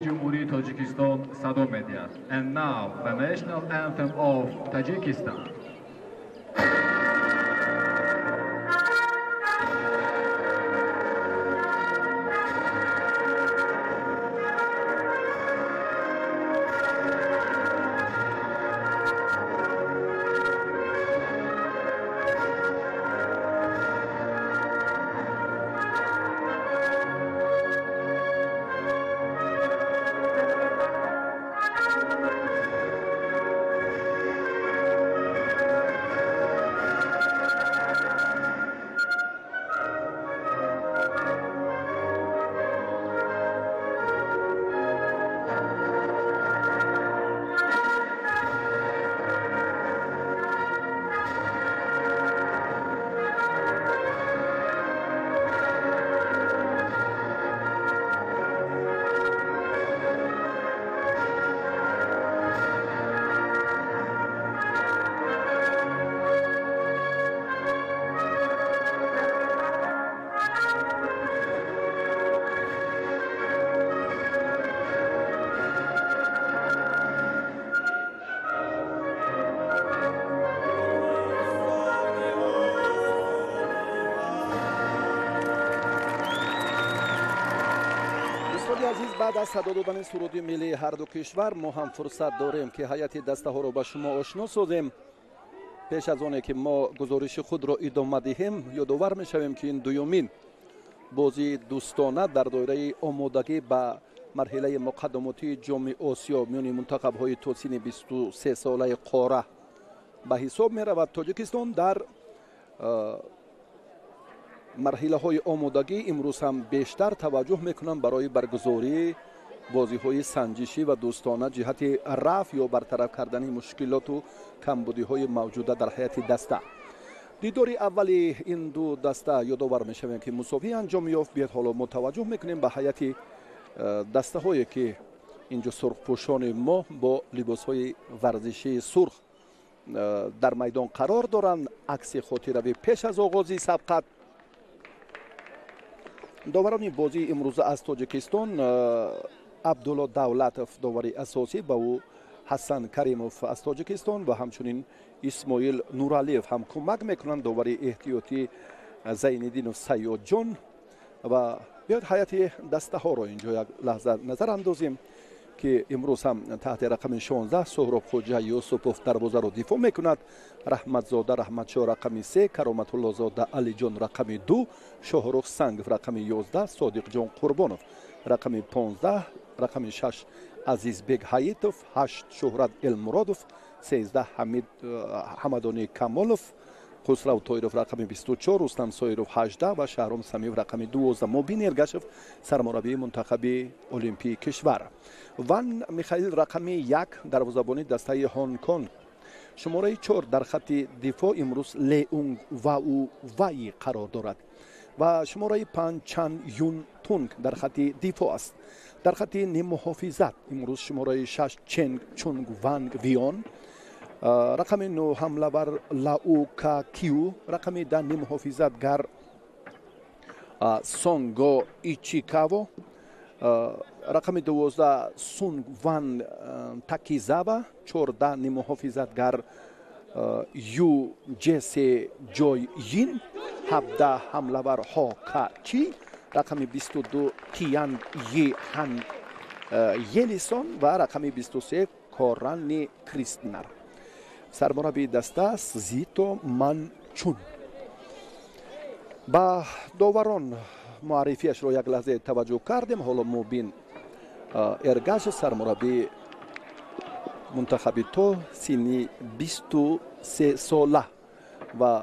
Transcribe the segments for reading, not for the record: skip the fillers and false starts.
Cumhuri Tajikistan Sado Medyas. And now the national anthem of Tajikistan. عزیز بعد از صدا دادن سرود ملی هر دو کشور ما هم فرصت داریم که هیئت دسته ها رو با شما آشنا سازیم. پیش از آنکه ما گزارش خود را ادامه دهیم یادآور میشویم که این دومین بازی دوستانه در دایره آمادگی به مرحله مقدماتی جام آسیا میان منتخب های توسین 23 ساله قاره به حساب می رود. تاجیکستان در مرحله های آمادگی امروز هم بیشتر توجه میکنند برای برگزاری بازی های سنجشی و دوستانه جهت رفع یا برطرف کردن مشکلات و کمبودی های موجوده در هیئت دسته. دیدار اولی این دو دسته یادآور میشویم که مساوی انجام یافت. بیاد حالا متوجه میکنیم به هیئت دسته هایی که اینجا سرخ پوشان ما با لباس های ورزشی سرخ در میدان قرار دارند. عکس خاطروی پیش از آغاز سبقت داوران بازی امروز از تاجیکستان عبدالله دولتов داوری اساسی با او حسن کریمов از تاجیکستان و همچنین اسماعیل نورعلیев هم کمک میکنند. داوری احتیاطی زینالدینov سیاد جان و بیاید هیئت دسته ها را اینجا یک لحظه نظر اندازیم که امروز هم تحت رقم 16 سهراب خوجه یوسفov دروازه را دفاع میکند. رحمت زاده رحمتشاه رقم 3، کرامت الله زاده علی جان رقم 2، شاهرخ سنگov رقم 11، صادق جان قربانov رقم 15، رقم 6 عزیز بیگ حییتov، 8 شهرت المرادov، 13 حمدانی کمالov، خسرو طایرov رقم 24، رستم سایرov 18 و شهرام سمیov رقم 12. مبین ارگشov سرمربی منتخب المپی کشور. وان میخائیل رقم 1 دروازه‌بان دسته هنگ کنگ شماره 4 در خط دفاع امروز لیونگ و او وی قرار دارد و شماره 5 چن یون تونگ در خط دفاع است. در خط نیم محافظت امروز شماره 6 چنگ چونگ وانگ ویون، رقم 9 حمله بر لاو کا کیو، رقم 10 نیم محافظتگر سونگو ایچیکاو، رقم 12 سونگ وان تاکیزاوا، 14 نیم محافظتگر یو جسی جوی یین، 17 حمله بر هاکا چی، رقم 22 تیان یی هان یلیسون و رقم 23 کورانی کریستنر. سرمربی دسته است زیتو منچون. با داوران معرفیش رو یک لحظه توجه کردیم. حالا مبین ارگاش سرمربی منتخب تو سینی 23 ساله و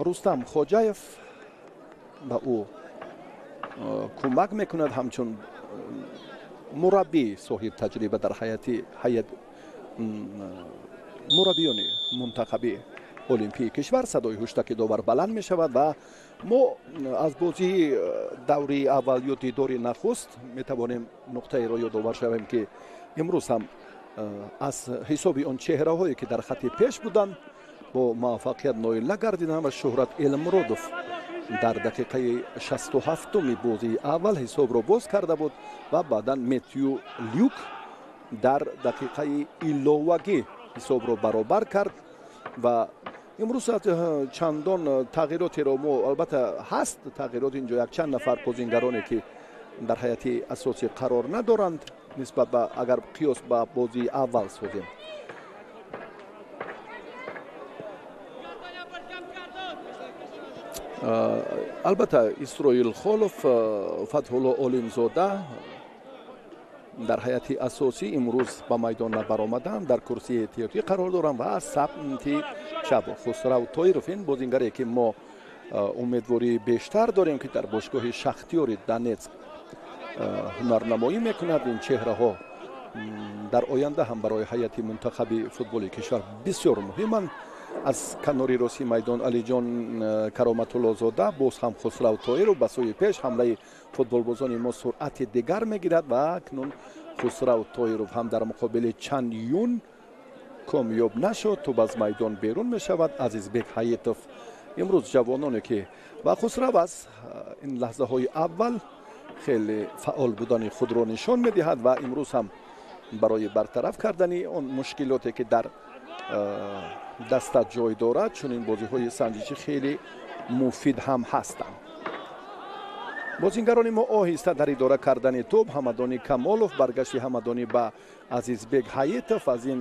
رستم خوجایف با او کمک میکند همچون مربی صاحب تجربه در هیئت مربیان منتخب المپی کشور. صدای هشتک داور بلند می شود و ما از بازی دوری اول یا دیداری نخست می توانیم نقطه را یادآور شویم که امروز هم از حساب آن چهره هایی که در خط پیش بودند با موفقیت نایل نگردیدند و شهرت المرادov дар дақиқаи 67 бозии аввал ҳисобро боз карда буд ва баъдан Метью Люк дар дақиқаи иловагӣ ҳисобро баробар кард ва имрӯз чандон тағйиротеро мо албатта ҳаст тағйирот инҷо якчанд нафар бозингароне ки дар ҳайати асосӣ қарор надоранд нисбат ба агар қиёс ба бозии аввал созем. албатта Исроил Холов, Фатҳулло Олимзода дар ҳайати асосӣ имрӯз ба майдон набаромаданд, дар курсии эҳтиётӣ қарор доранд ва аз самти чап Хусрав Тоиров ин бозингаре ки мо умедвории бештар дорем ки дар бошгоҳи Шахтёри Донецк ҳунарнамоӣ мекунад. ин чеҳраҳо дар оянда ҳам барои ҳайати мунтахаби футболи кишвар бисёр муҳиманд. аз канори рости майдон Алиҷон Кароматуллозода, боз ҳам Хусрав Тоиров ба сӯи пеш ҳамлаи футболбозони мо суръати дигар мегирад ва акнун Хусрав Тоиров ҳам дар муқобили Чан Юн комёб нашуд, туб аз майдон берун мешавад. Азизбек Ҳаитов имрӯз ҷавононе ки ва Хусрав аз ин лаҳзаҳои аввал хеле фаъол будани худро нишон медиҳад ва имрӯз ҳам барои бартараф кардани он мушкилоте ки дар даста ҷой дорад чунин бозиҳои санҷишӣ хеле муфид ҳам ҳастанд. бозингарони мо оҳиста дар идора кардани тӯб Ҳамадони Камолов, баргашти Ҳамадонӣ ба Азизбек Ҳаитов, аз ин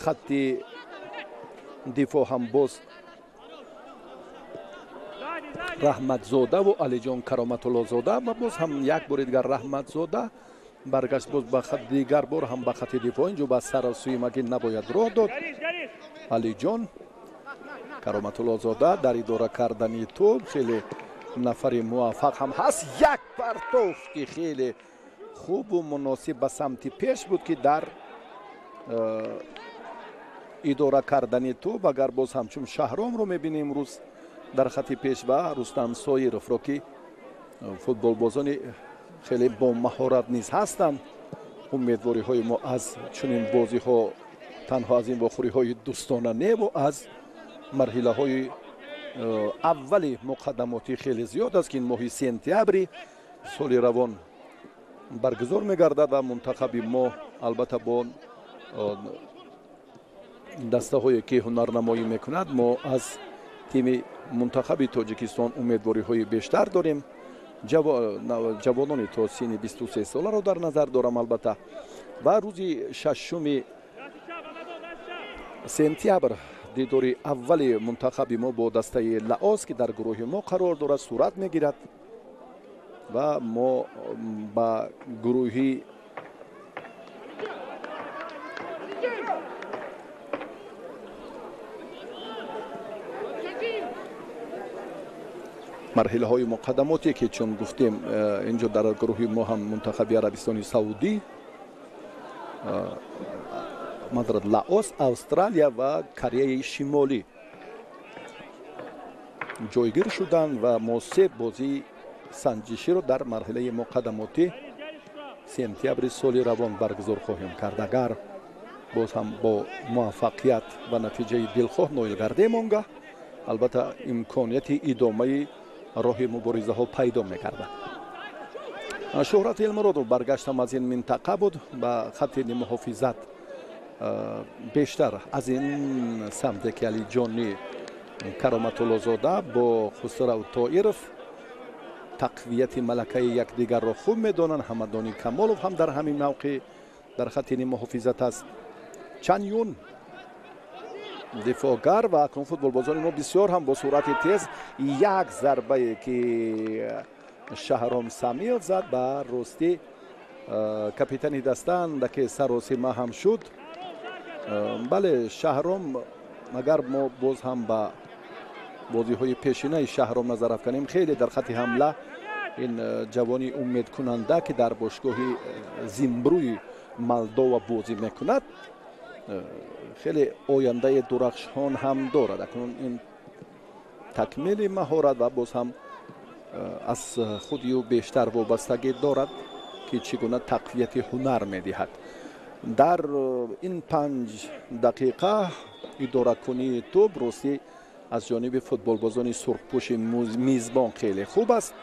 хатти дифоъ ҳам боз Раҳматзодаву Алиҷон Кароматуллозода ва боз ҳам як бори дигар Раҳматзода баргашт боз ба дигар бор ҳам ба хатти дифоъ инҷо ба сарасӯи Магин набояд роҳ дод. Алиҷон Кароматуллозода дар идора кардани тӯб хеле нафари муваффақ ҳам ҳаст. як партофти хеле хубу муносиб ба самти пеш буд ки дар идора кардани тӯб агар боз ҳамчун Шаҳромро мебинем имрӯз дар хатти пеш ва Рустам Соировро ки футболбозони хеле бо маҳорат низ ҳастанд. умедвориҳои мо аз чунин бозиҳо танҳо аз ин вохӯриҳои дӯстона не бо аз марҳилаҳои аввали муқаддамотӣ хеле зиёд аст ки ин моҳи сентябри соли равон баргузор мегардад ва мунтахаби мо албатта бо дастаҳое ки ҳунарнамоӣ мекунад мо аз тими мунтахаби Тоҷикистон умедвориҳои бештар дорем. ҷавонони то синни 23 соларо дар назар дорам албатта ва рӯзи 6 сентябр дидори аввали мунтахаби мо бо дастаи Лаос ки дар гурӯҳи мо қарор дорад сурат мегирад ва мо ба гурӯҳи марҳилаҳои муқаддамоте ки чун гуфтем инҷо дар гурӯҳи мо ҳам мунтахаби Арабистони Саудӣ, мадрад Лаос, Австралия ва Кореяи Шимолӣ ҷойгир шуданд ва мо се бозии санҷиширо дар марҳилаи муқаддамотӣ сентябри соли равон баргузор хоҳем кард. агар боз ҳам бо муваффақият ва натиҷаи дилхоҳ ноил гардем он гаҳ албатта имконияти идомаи роҳи муборизаҳо пайдо мегардад. Шӯҳрат Элмуродов баргаштам аз ин минтақа буд ба хатти муҳофизат бештар аз ин самте ки Алиҷони Кароматуллозода бо Хусрав Тоиров тақвияти малакаи якдигарро хуб медонанд. Ҳамадони Камолов ҳам дар ҳамин мавқеъ дар хатти муҳофизат аст. Чан Юн дифоъгар ва акнун футболбозони мо бисёр ҳам бо суръати тез як зарбае ки Шаҳром Самиев зад ба рости капитани даста андаке саросима ҳам шуд. бале Шаҳром агар мо боз ҳам ба бозиҳои пешинаи Шаҳром назар афканем хеле дар хатти ҳамла ин ҷавони умедкунанда ки дар бошгоҳи Зимбрӯи Молдова бозӣ мекунад хеле ояндаи дурахшон ҳам дорад. акнун ин такмили маҳорат ва боз ҳам аз худи ӯ бештар вобастагӣ дорад ки чӣ гуна тақвияти ҳунар медиҳад. дар ин 5 дақиқа идоракунии тӯб рости از جانب فوتبالبازان سرخپوش میزبان خیلی خوب است.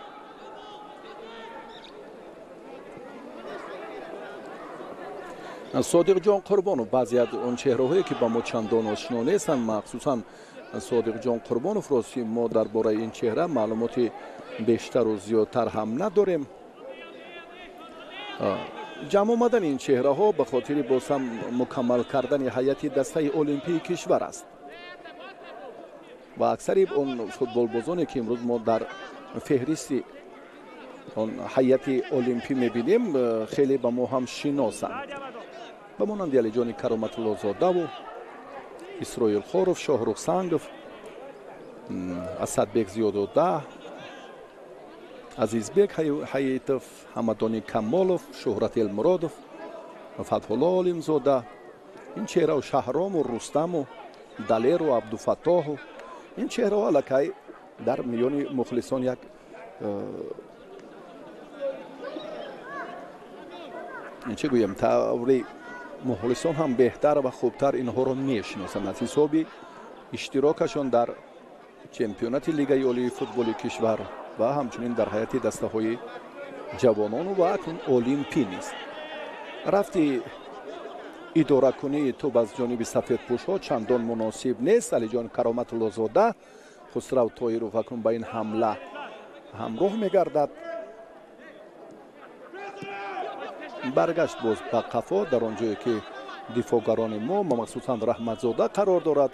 صادق جان قربانوف بعضی از اون چهره‌هایی که با ما چندان آشنا نیستند، مخصوصا صادق جان قربانوف راستی ما درباره این چهره معلومات بیشتر و زیادتر هم نداریم. جمع آمدن این چهره ها به خاطر باز هم مکمل کردن هیئت دسته المپی کشور است و اکثر اون فوتبالبازانی که امروز ما در فهرست اون هیئت المپی میبینیم خیلی به ما هم شناسند، به مانند علی جان کرامت الله زاده و اسرائیل خوروف، شاهرخ سنگوف، اسدبek زیادالله، عزیزبek حییتوف، حمدانی کمالوف، شهرت المرادوف، فتحالله علیمزاده، این چهره و شهرام و رستم و دلیر و عبدالفتاح و این چهره ها لکه در میان مخلصان یک چه گویم توری مخلصان هم بهتر و خوبتر اینها را میشناسند از حساب اشتراکشان در چمپیونات لیگ عالی فوتبال کشور و همچنین در هیئت دسته های جوانان و اکنون المپی نیست. رفتی اداره کنی توپ از جانب سفیدپوش ها چندان مناسب نیست. علی جان کرامت الله زاده، خسرو طاهرов اکنون با این حمله همراه میگردد. برگشت باز به قفا در آنجایی که دفاعگران ما مخصوصا رحمتزاده قرار دارد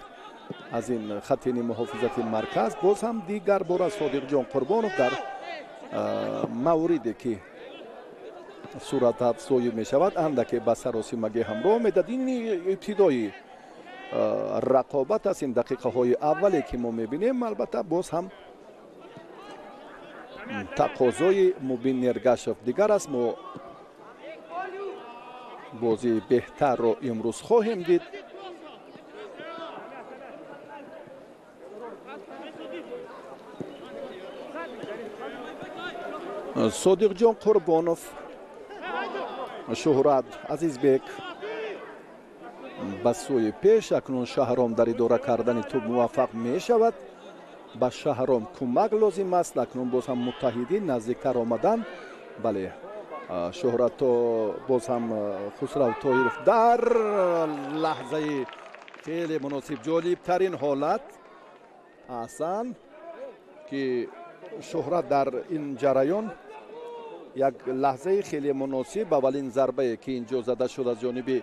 از این خط محافظت مرکز. باز هم دیگر بار از صادق جان قربانوف در موردی که صورت افزایی می شود اندک به سراسیمگی همراه میداد. این ابتدای رقابت است. این دقیقه های اولی که ما میبینیم البته باز هم تقاضای مبین نرگشف دیگر است. ما بازی بهتر رو امروز خواهیم دید. صادق جان قربانوف، شهرت عزیزبek به سوی پیش. اکنون شهرام در اداره کردن توپ موفق می شود. به شهرام کمک لازم است. اکنون باز هم متحدین نزدیکتر آمدن. بله شهرت باز هم خسرو طاهرов در لحظه خیلی مناسب جالب ترین حالت احسن که شهرت در این جریان یک لحظه خیلی مناسب اولین ضربه که اینجا زده شد از جانب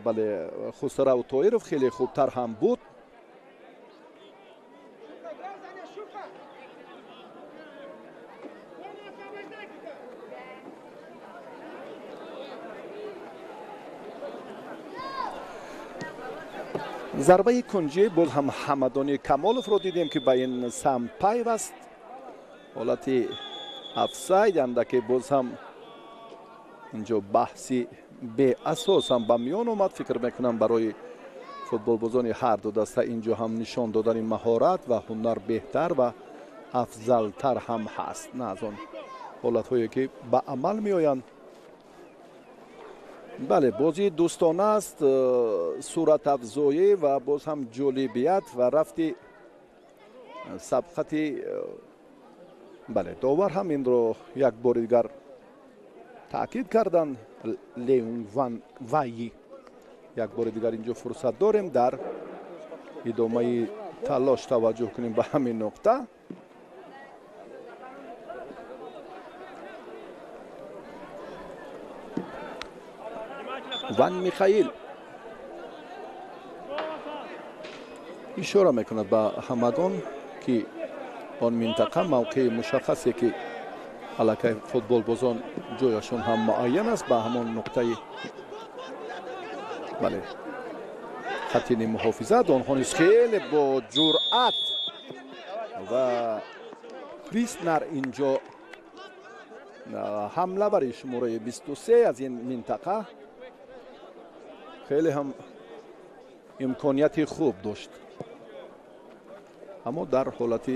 بله خسرو طاهرов خیلی خوبتر هم بود. ضربه کنجی باز هم حمدانی کمالوف رو دیدیم که به این سم پیوست. حالت افساید اندک باز هم اینجا بحثی به اساس هم به میان اومد. فکر میکنم برای فوتبالبازان هر دو دسته اینجا هم نشان دادن مهارت و هنر بهتر و افضلتر هم هست، نه از آن حالت هایی که به عمل می آیند. بله بازی دوستانه است، صورت افزایی و باز هم جالبیت و رفتی سبقتی. بله داور هم این رو یک بار دیگر تاکید کردن. لیون وان وایی یک بار دیگر اینجا فرصت داریم در ادامه تلاش توجه کنیم به همین نقطه. وان میخائیل اشاره میکند به همگان که آن منطقه موقع مشخصی که علاقه فوتبال بازان جایشون هم معین است به همان نقطه بله خطین محافظت. آنها نیز خیلی با جرأت و کریسنر اینجا حمله برای شماره 23 از این منطقه خیلی هم امکانیت خوب داشت اما در حالت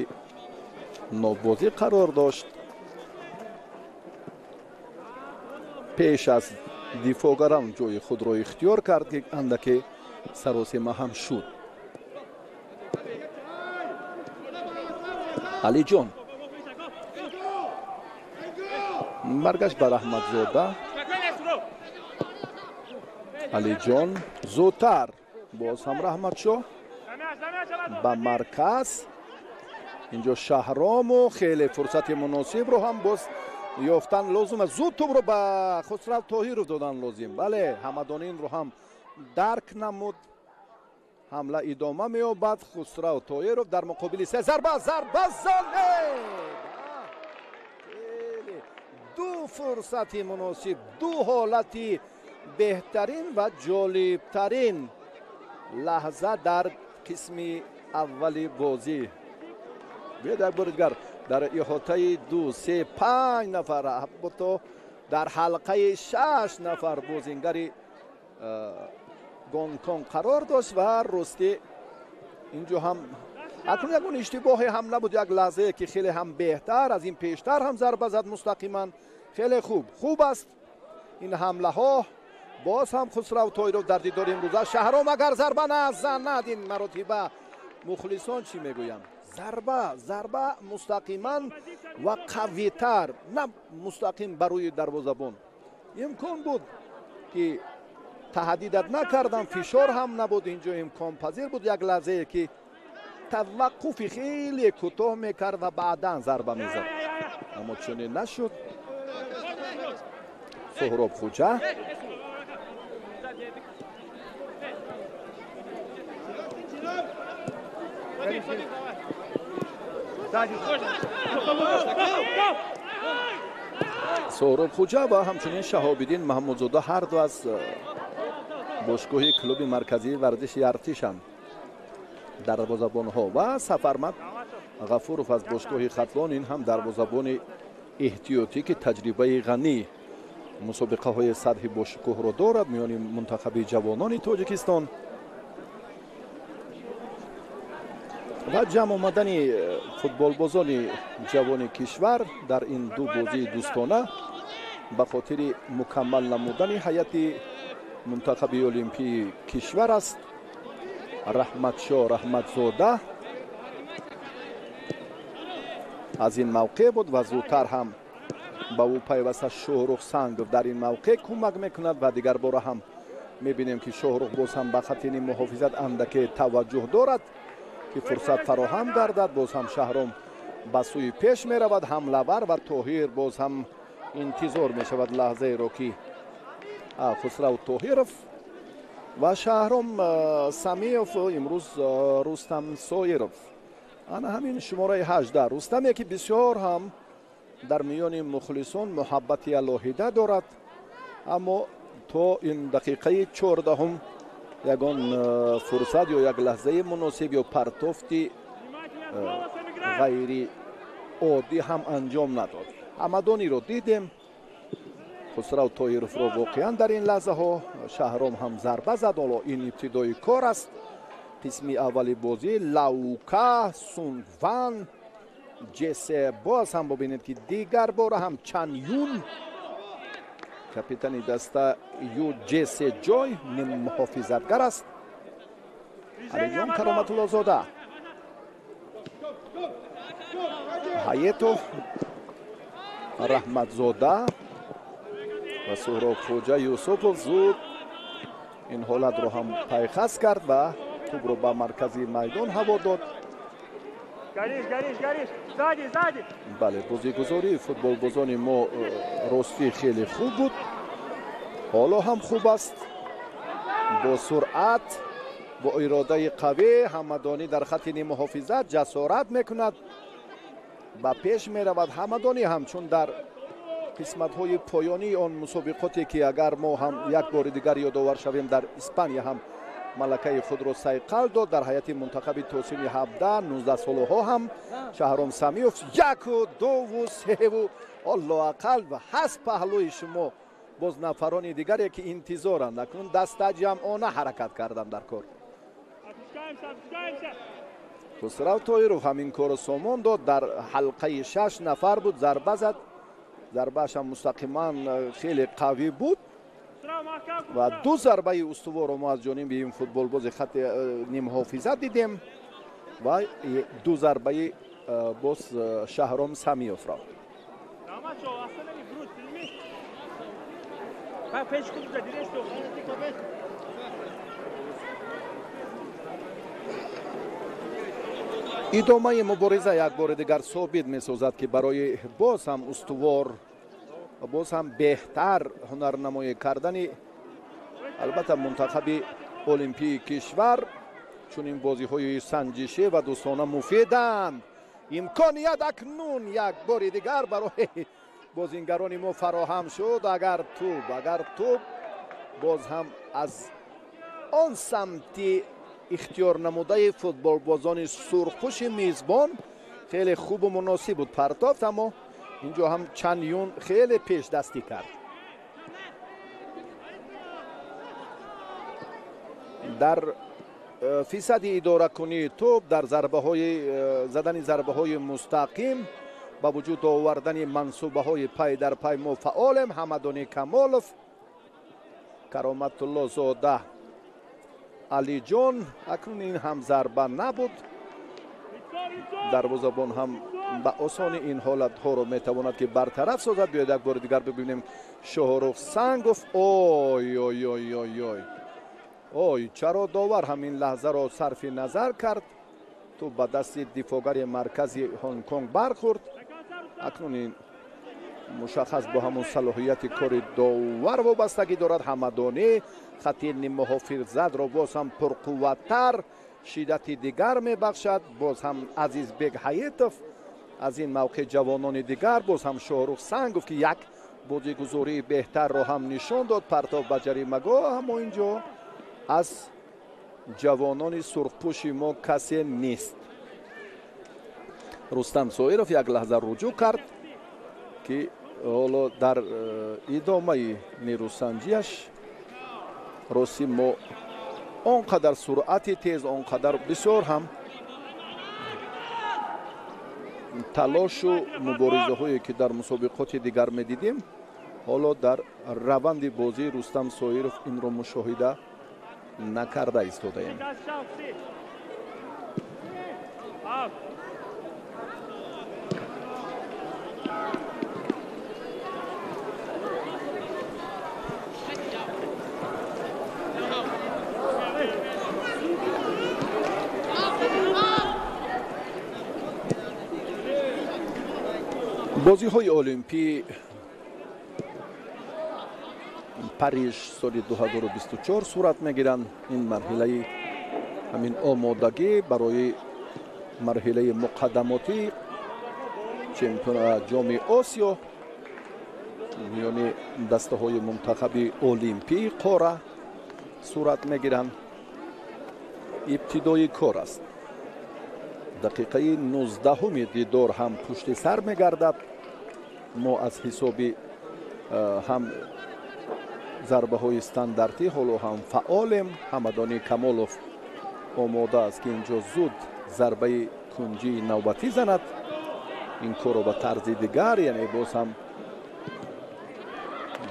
نابازی قرار داشت. پیش از دفاعگران جای خود را اختیار کرد که اندک سراسیمه هم شد. علی جان برگشت به رحمتزاده. علی جان زودتر باز هم رحمت شو به مرکز. اینجا شهرام و خیلی فرصت مناسب رو هم باز یافتن لازم است. زود توپ رو به خسرو طاهرов دادن لازم. بله حمدانی رو هم درک نمود. حمله ادامه می‌یابد. خسرو طاهرов در مقابل سه ضربه زنه. دو فرصت مناسب، دو حالت بهترین و جالبترین لحظه در قسم اولی بازی. بیاید بردگر در احاطه 2 3 5 نفر البته در حلقه 6 نفر بازیگری گونکونگ قرار داشت و راستی اینجا هم اکنون یکون اشتباه هم نبود. یک لحظه که خیلی هم بهتر از این پیشتر هم ضربه زد مستقیما. خیلی خوب است این حمله ها. باز هم خسرو طاهرов در دیدار امروزه. شهرام اگر ضربه نزند این مراتبه مخلصان چی میگویم؟ ضربه مستقیما و قویتر، نه مستقیم بروی دروازه‌بان. امکان بود که تهدیدت نکردن، فشار هم نبود. اینجا امکان پذیر بود یک لحظه که توقف خیلی کوتاه میکرد و بعدا ضربه میزد، اما چنین نشد. سهراب خوجا سهراب خوجا و همچنین شهاب‌الدین محمودزاده هر دو از باشگاه کلوب مرکزی ورزش ارتشند. دروازه‌بان‌ها و سفرمند غفورов از باشگاه خطلان، این هم دروازه‌بان احتیاطی که تجربه غنی مسابقه های سطح باشگاه را دارد میان منتخب جوانان تاجیکستان. و جمع آمدن فوتبال بازان جوان کشور در این دو بازی دوستانه به خاطر مکمل نمودن هیئت منتخب المپی کشور است. رحمتزاده از این موقع بود و زودتر هم با او پیوسته شاهرخ سنگov در این موقع کمک میکند و دیگر بار هم میبینیم که شاهرخ باز هم به خط محافظت اندکی توجه دارد که فرصت فراهم گردد. باز هم شهرام به سوی پیش میرود، حمله‌ور و طاهر باز هم انتظار میشود لحظه را که خسرو طاهرov و شهرام سمیوف امروز رستم سایرov. انا همین شماره 18 رستمی که بسیار هم در میان مخلصان محبت الهیده دارد، اما تا این دقیقه 14 یگان فرصت یا یک لحظه مناسب یا پرتافتی غیر عادی هم انجام نداد. حمدانی رو دیدیم، خسرو طاهرov رو واقعا در این لحظه ها. شهرام هم ضربه زد. حالا این ابتدای کار است. قسم اولی بازی لاوکا سونگوان جسه. باز هم ببینید که دیگر بار هم چن یون کاپیتان دسته یو جسه جای نیم محافظتگر است. علی جان کرامت الله زاده حیاتو رحمتزاده و سهراب خوجا یوسفov زود این حالت رو هم پیخست کرد و توپ رو به مرکزی میدان هوا داد. بله بازیگزاری فوتبال بازان ما راستی خیلی خوب بود، حالا هم خوب است. با سرعت، با اراده قوی حمدانی در خط محافظت جسارت میکند، با پیش میرود. حمدانی هم چون در قسمت های پایانی آن مسابقاتی که اگر ما هم یک بار دیگر یادآور شویم در اسپانیا هم ملکه خود را صیقل داد. در هیئت منتخب توسین 17 19 ساله ها هم شهرام سمیوف 1 و 2 و 3 و الله اقل و هست پهلوی شما باز نفران دیگری که انتظارند اکنون دست جمعانه حرکت کردن در کار. خسرو طاهرov همین کار سامان داد. در حلقه 6 نفر بود، ضربه زد. ضربهش هم مستقیما خیلی قوی بود و دو ضربه استوار ما از جانب این فوتبال باز خط نیم حافظت دیدیم و دو ضربه боз Шаҳром Самиёвро. идомаи мубориза як бори дигар собит месозад ки барои боз ҳам устувор боз ҳам беҳтар ҳунарнамоӣ кардани албатта мунтахаби олимпии кишвар чунин бозиҳои санҷишӣ ва дӯстона муфиданд. имконият акнун як бори дигар барои бозингарони мо фароҳам шуд. агар туб боз ҳам аз он самти ихтиёр намудаи футболбозони сурхпӯши мизбон хеле хубу муносиб буд партофт, аммо инҷо ҳам чанд юн хеле пешдастӣ кард. дар фисади идоракунии тӯб дар задани зарбаҳои мустақим ба вуҷуд овардани мансубаҳои пай дар пай мо фаъолем. ҳамадони камолов, кароматулло зода, алиҷон. акнун ин ҳам зарба набуд. дарвозабон ҳам ба осонӣ ин ҳолатҳоро метавонад ки бартараф созад. биёед як бори дигар бибинем Шоҳрух Сангов. ой чаро довар ҳамин лаҳзаро сарфи назар кард. ту ба дасти дифогари маркази Ҳонконг бархӯрд. акнун ин мушаххас бо ҳамон салоҳияти кори довар вобастагӣ дорад. ҳамадонӣ хати ниммуҳофизатро боз ҳам пурқувваттар шиддати дигар мебахшад. боз ҳам Азизбек Ҳаитов аз ин мавқеъ ҷавонони дигар. боз ҳам Шоҳрух Сангов ки як бозигузории беҳтарро ҳам нишон дод. партов ба ҷаримагоҳ. аммо инҷо аз ҷавонони сурхпӯши мо касе нест. Рустам Соиров як лаҳза руҷӯъ кард ки ҳоло дар идомаи нерӯсанҷияш рости мо он қадар суръати тез, он қадар бисёр ҳам талошу муборизаҳое ки дар мусобиқоти дигар медидем, ҳоло дар раванди бозии Рустам Соиров инро мушоҳида накарда истодаем. бозиҳои олимпӣ Париж соли 2024 сурат мегиранд. ин марҳилаи ҳамин омодагӣ барои марҳилаи муқаддамоти чемпионати ҷоми Осиё миёни дастаҳои мунтахаби олимпии қора сурат мегиранд. ибтидои кор аст. дақиқаи 19 дидор ҳам пушти сар мегардад. мо аз ҳисоби ҳам зарбаҳои стандартӣ ҳоло ҳам фаъолем. ҳамадони Камолов омода аст ки инҷо зуд зарбаи кунҷии навбатӣ занад. ин корро ба тарзи дигар, яъне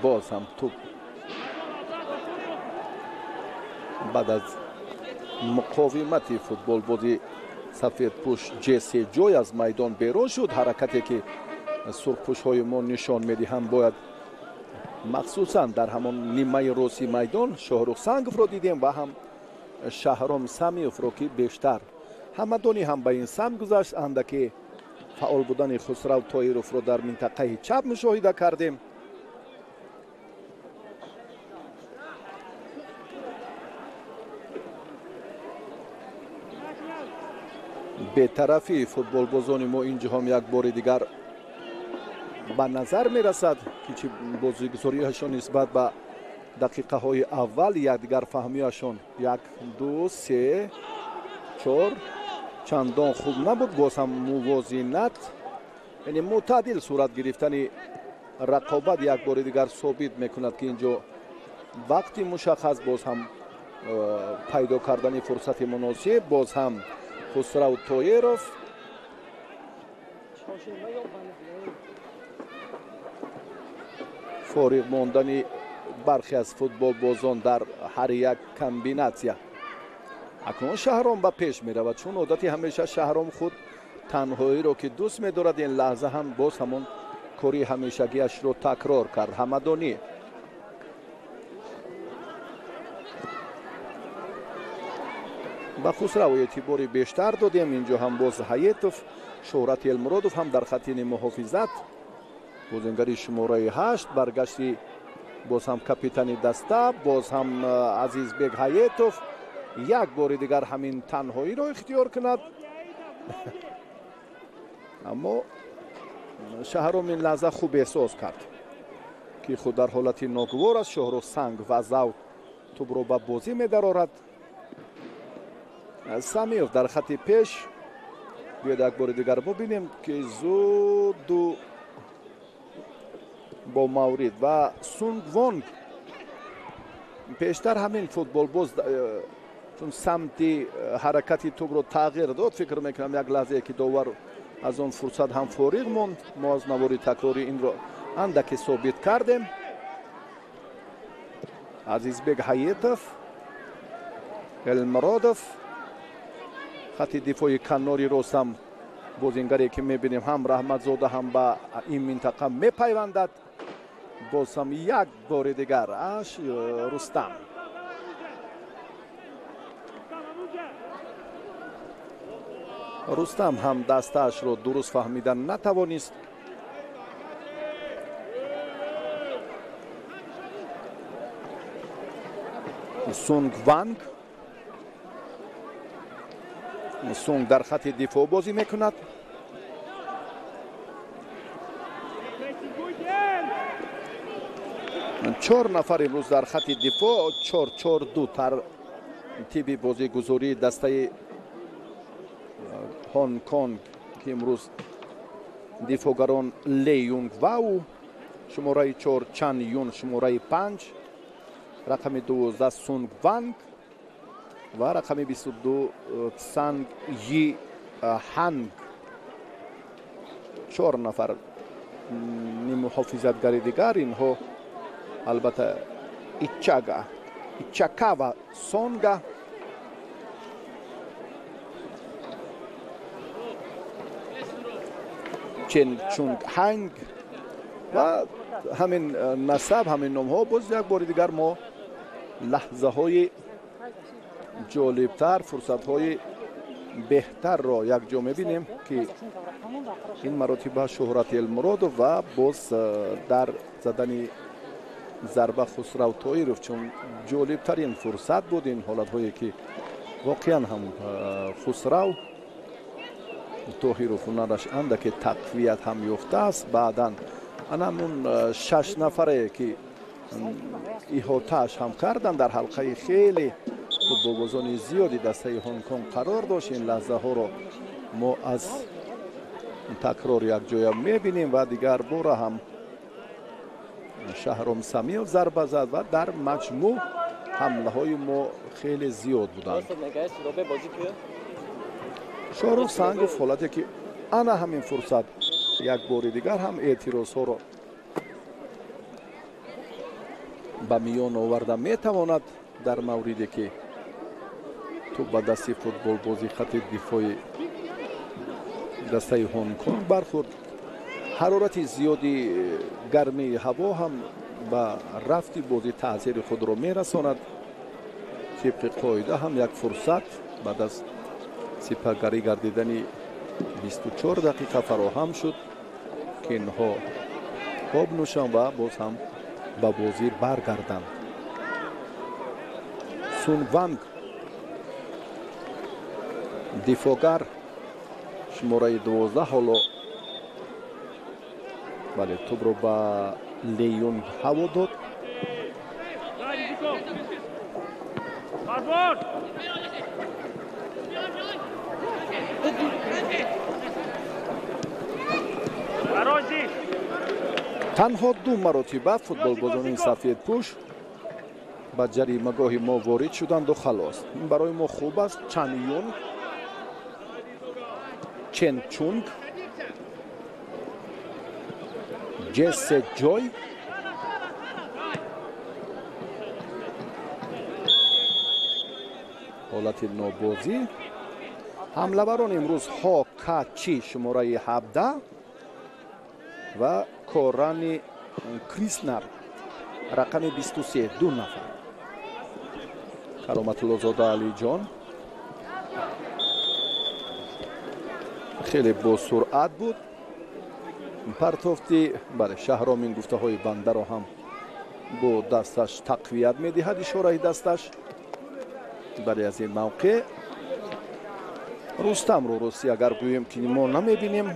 боз ҳам туп баъд аз муқовимати футболбози сафедпӯш Ҷесси Ҷой аз майдон берун шуд. ҳаракате ки сурхпӯшҳои мо нишон медиҳанд бояд махсусан дар ҳамон нимаи рости майдон Шоҳрух Санговро дидем ва ҳам Шаҳром Самиёвро ки бештар ҳамадонӣ ҳам ба ин самт гузашт. андаке фаъол будани Хусрав Тоировро дар минтақаи чап мушоҳида кардем. бетарафии футболбозони мо инҷо ҳам як бори дигар ба назар мерасад ки чӣ бозигузориашон нисбат ба дақиқаҳои аввал якдигар фаҳмиашон 1 2 3 4 чандон хуб набуд. боз ҳам мувозинат, яъне мӯътадил сурат гирифтани рақобат як бори дигар собит мекунад ки инҷо вақти мушаххас боз ҳам пайдо кардани фурсати муносиб. боз ҳам Хусрав Тоиров фориғ мондани бархе аз футболбозон дар ҳар як комбинатсия. акнун Шаҳром ба пеш меравад, чун одати ҳамеша Шаҳром худ танҳоиро ки дӯст медорад ин лаҳза ҳам боз ҳамон кори ҳамешагиашро такрор кард. Ҳамадонӣ ба Хусрав эътибори бештар додем. Инҷо ҳам боз Ҳаетов, Шӯҳрат Элмуродов ҳам дар хаттини муҳофизат. бозингари шумораи 8 баргашти боз ҳам капитани даста, боз ҳам Азизбек Ҳаетов як бори дигар ҳамин танҳоиро ихтиёр кунад. аммо Шаҳром ин лаҳза хуб эҳсос кард ки худ дар ҳолати ногувор аст. Шоҳрух Санг ва Зав тӯбро ба бозӣ медарорад. Самиев дар хати пеш. биёед як бори дигар бубинем ки зуду бо Маврид ва Сунгвонг пештар ҳамин футболбоз чун самти ҳаракати тӯбро тағйир дод. фикр мекунам як лаҳзае ки довар аз он фурсат ҳам фориғ монд. мо аз навори такрори инро андаке собит кардем. Азизбек Ҳаетов, Элмуродов, хати дифои канори ростам бозингаре ки мебинем ҳам Раҳматзода ҳам ба ин минтақа мепайвандад. боз ҳам як бори дигар аш Рустам. Рустам ҳам дастаашро дуруст фаҳмида натавонист. Сунгванг Сунг дар хати дифоъ бозӣ мекунад. чор нафар имрӯз дар хати дифоъ 4-4-2 тартиби бозигузории дастаи Ҳонконг ки имрӯз дифоъгарон Ле Юнг Вау, шумораи 4 Чан Юн, шумораи 5 рақами 12 Сунгванг ва рақами 22 Цанг Йи Ҳанг. 4 нафар нимуҳофизатгари дигар. инҳо албатта Ичака ва Сонга. Чен Чунг Ҳанг ва ҳамин насаб, ҳамин номҳо. боз як бори дигар мо лаҳзаҳои ҷолибтар, фурсатҳои беҳтарро якҷо мебинем ки ин маротиба Шӯҳрат Элмуродов ва боз дар задани зарба Хусрав Тоиров чун ҷолибтарин фурсат буд. ин ҳолатҳое ки воқеан ҳам Хусрав Тоҳиров ҳунараш андаке тақвият ҳам ёфтааст. баъдан анамун 6 нафаре ки иҳотааш ҳам кардан дар ҳалқаи хеле футболбозони зиёди дастаи Ҳонконг қарор дошт. ин лаҳзаҳоро мо аз такрор якҷоя мебинем ва дигар бора ҳам Шаҳром Самиев зарба зад ва дар маҷмӯъ ҳамлаҳои мо хеле зиёд буданд. Шоҳрух Сангов ҳолате ки ана ҳамин фурсат як бори дигар ҳам эътирозҳоро ба миён оварда метавонад дар мавриде ки ту ба дасти футболбози хати дифои дастаи Ҳонконг бархӯрд. ҳарорати зиёди гармии ҳаво ҳам ба рафти бозӣ таъсири худро мерасонад. тибқи қоида ҳам як фурсат баъд аз сипаргарӣ гардидани 24 дақиқа фароҳам шуд ки инҳо об нӯшанд ва боз ҳам ба бозӣ баргарданд. Сунгванг дифоъгар шумораи 12 ҳоло бале тӯбро ба Леюнг ҳаво дод. танҳо ду маротиба футболбозони сафедпӯш ба ҷаримагоҳи мо ворид шуданду халос. ин барои мо хуб аст. Чан Юн, Чен Чунг, Ҷессе Ҷой, ҳолати нобозӣ. ҳамлаварон имрӯз ҳокачи шумораи 17 ва корани криснар рақами 23 ду нафар. кароматуллозода алиҷон хеле босуръат буд. партофти бале шаҳром ин гуфтаҳои бандаро ҳам бо дасташ тақвият медиҳад, ишораи дасташ. бале аз ин мавқеъ рустамро рости агар гӯем ки мо намебинем,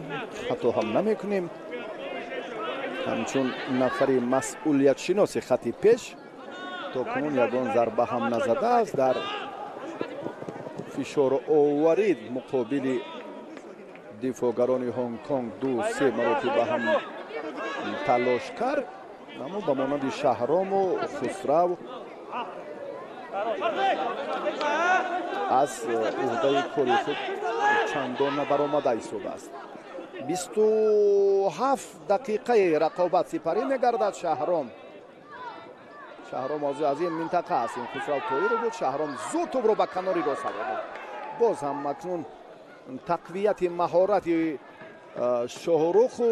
ҳатто ҳам намекунем, ҳамчун нафари масъулиятшиноси хати пеш то кунун ягон зарба ҳам назадааст. дар фишороварӣ муқобили дифоъгарони ҳонконг 2-3 маротиба ҳам талош кард, аммо ба монанди шаҳрому хусрав аз уҳдаи кори худ чандон набаромада истодааст. 27 дақиқаи рақобат сипарӣ мегардад. шаҳром аз ин минтақа аст. ин хусрав тоиро буд. шаҳром зуд тӯбро ба канори рост саводод. боз ҳам акнун тақвияти маҳорати шоҳруху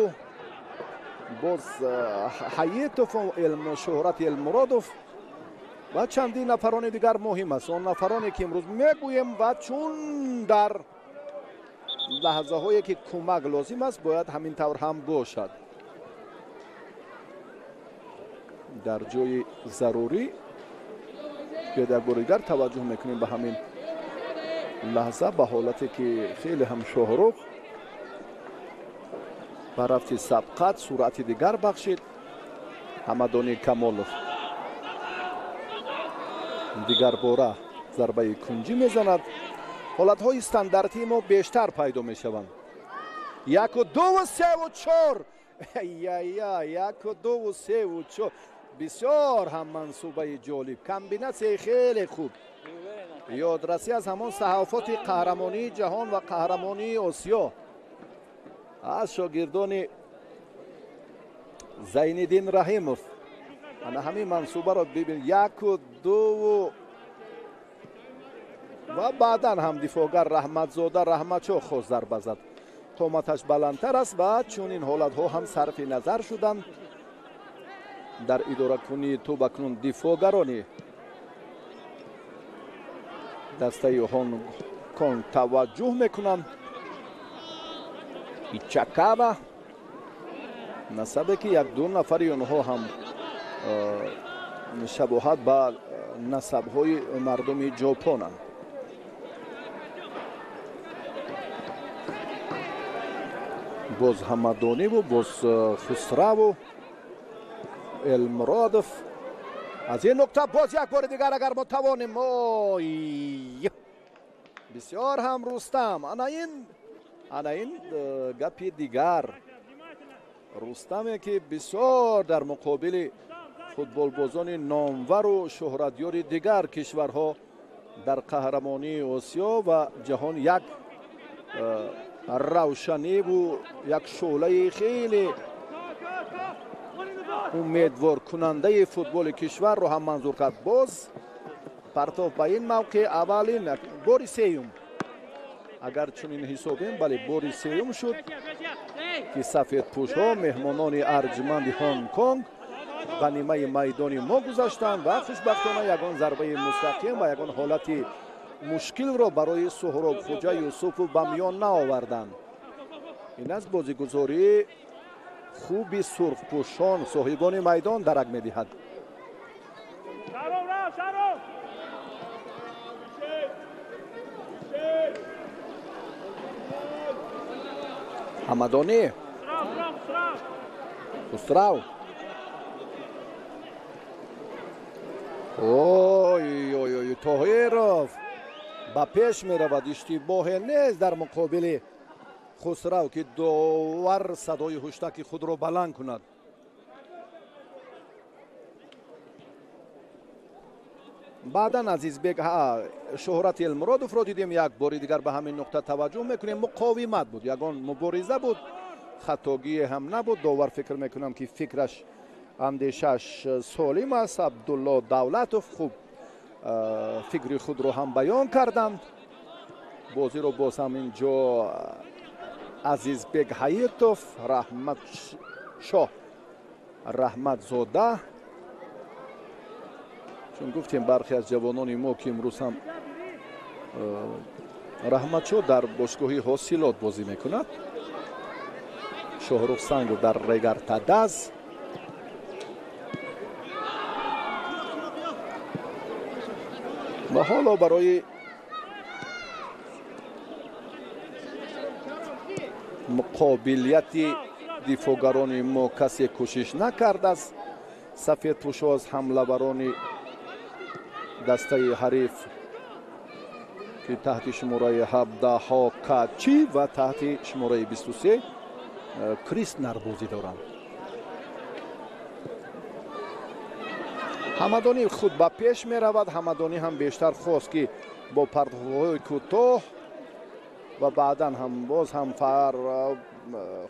боз ҳаетов шӯҳрати элмуродов ва чандин нафарони дигар муҳим аст. он нафароне ки имрӯз мегӯем ва чун дар лаҳзаҳое ки кӯмак лозим аст бояд ҳамин тавр ҳам бошад. дар ҷои зарурӣ бояд як бори дигар таваҷҷӯҳ мекунем ба ҳамин лаҳза, ба ҳолате ки хеле ҳам шоҳрух ба рафти сабқат суръати дигар бахшид. ҳамадони камолов дигар бора зарбаи кунҷӣ мезанад. ҳолатҳои стандартии мо бештар пайдо мешаванд. 1 2 3 4 1 2 3 4 бисёр ҳам мансубаи ҷолиб, комбинатсияи хеле хуб. ёдрасӣ аз ҳамон саҳафоти қаҳрамонии ҷаҳон ва қаҳрамонии осиё аз шогирдони зайниддин раҳимов. ана ҳамин мансубаро бибин. 1 2 ва баъдан ҳам дифоъгар раҳматзода раҳматшо хост зарба зад. қоматаш баландтар аст ва чунин ҳолатҳо ҳам сарфи назар шуданд. дар идоракунии тӯб акнун дифоъгарони дастаи ҳонконг таваҷҷӯҳ мекунанд. ичакава насабе ки як-ду нафари онҳо ҳам шабоҳат ба насабҳои мардуми ҷопонанд. боз ҳамадониву боз хусраву элмуродов. аз ин нуқта боз як бори дигар агар мо тавонем бисёр ҳам рустам. ана ин гапи дигар. рустаме ки бисёр дар муқобили футболбозони номвару шӯҳратёри дигар кишварҳо дар қаҳрамонии осиё ва ҷаҳон як равшаниву як шӯълаи хеле умедворкунандаи футболи кишварро ҳам манзур кард. боз партоф ба ин мавқеъ аввалин бори сеюм, агар чунин ҳисобем, бале бори сеюм шуд ки сафедпӯшҳо меҳмонони арҷманди ҳонконг ба нимаи майдони мо гузаштанд ва хушбахтона ягон зарбаи мустақим ва ягон ҳолати мушкилро барои суҳробхоҷа юсуфу ба миён наоварданд. ин аст бозигузории хуби сурхпӯшон соҳибони майдон дарак медиҳад. ҳамадонӣ хусрав ой тоҳиров ба пеш меравад. иштибоҳе нест дар муқобили хусрав ки довар садои ҳуштаки худро баланд кунад. баъдан азизбек шӯҳрати элмуродовро дидем. як бори дигар ба ҳамин нуқта таваҷҷӯҳ мекунем. муқовимат буд, ягон мубориза буд, хатогие ҳам набуд. довар фикр мекунам ки фикраш андешааш солим аст. абдулло давлатов хуб фикри худро ҳам баён карданд. بازی رو باز هم اینجا عزیزبек حیاتوف، رحمت شاه رحمت زاده. چون گفتیم برخی از جوانان ما که امروز هم رحمت شاه در باشگاهی حاصلات بازی میکند. شاهرخ سنگو در ریگر تدز. و حالا برای مقابلیت دفاعگران ما کسی کوشش نکرد است. سفید پوش از حمله‌وران دسته حریف که تحت شماره 17 هاکاچی و تحت شماره 23 کریسنر بازی دارند. حمدانی خود به پیش می رود. حمدانی هم بیشتر خواست که با پرتاب‌های کوتاه و بعدا هم باز هم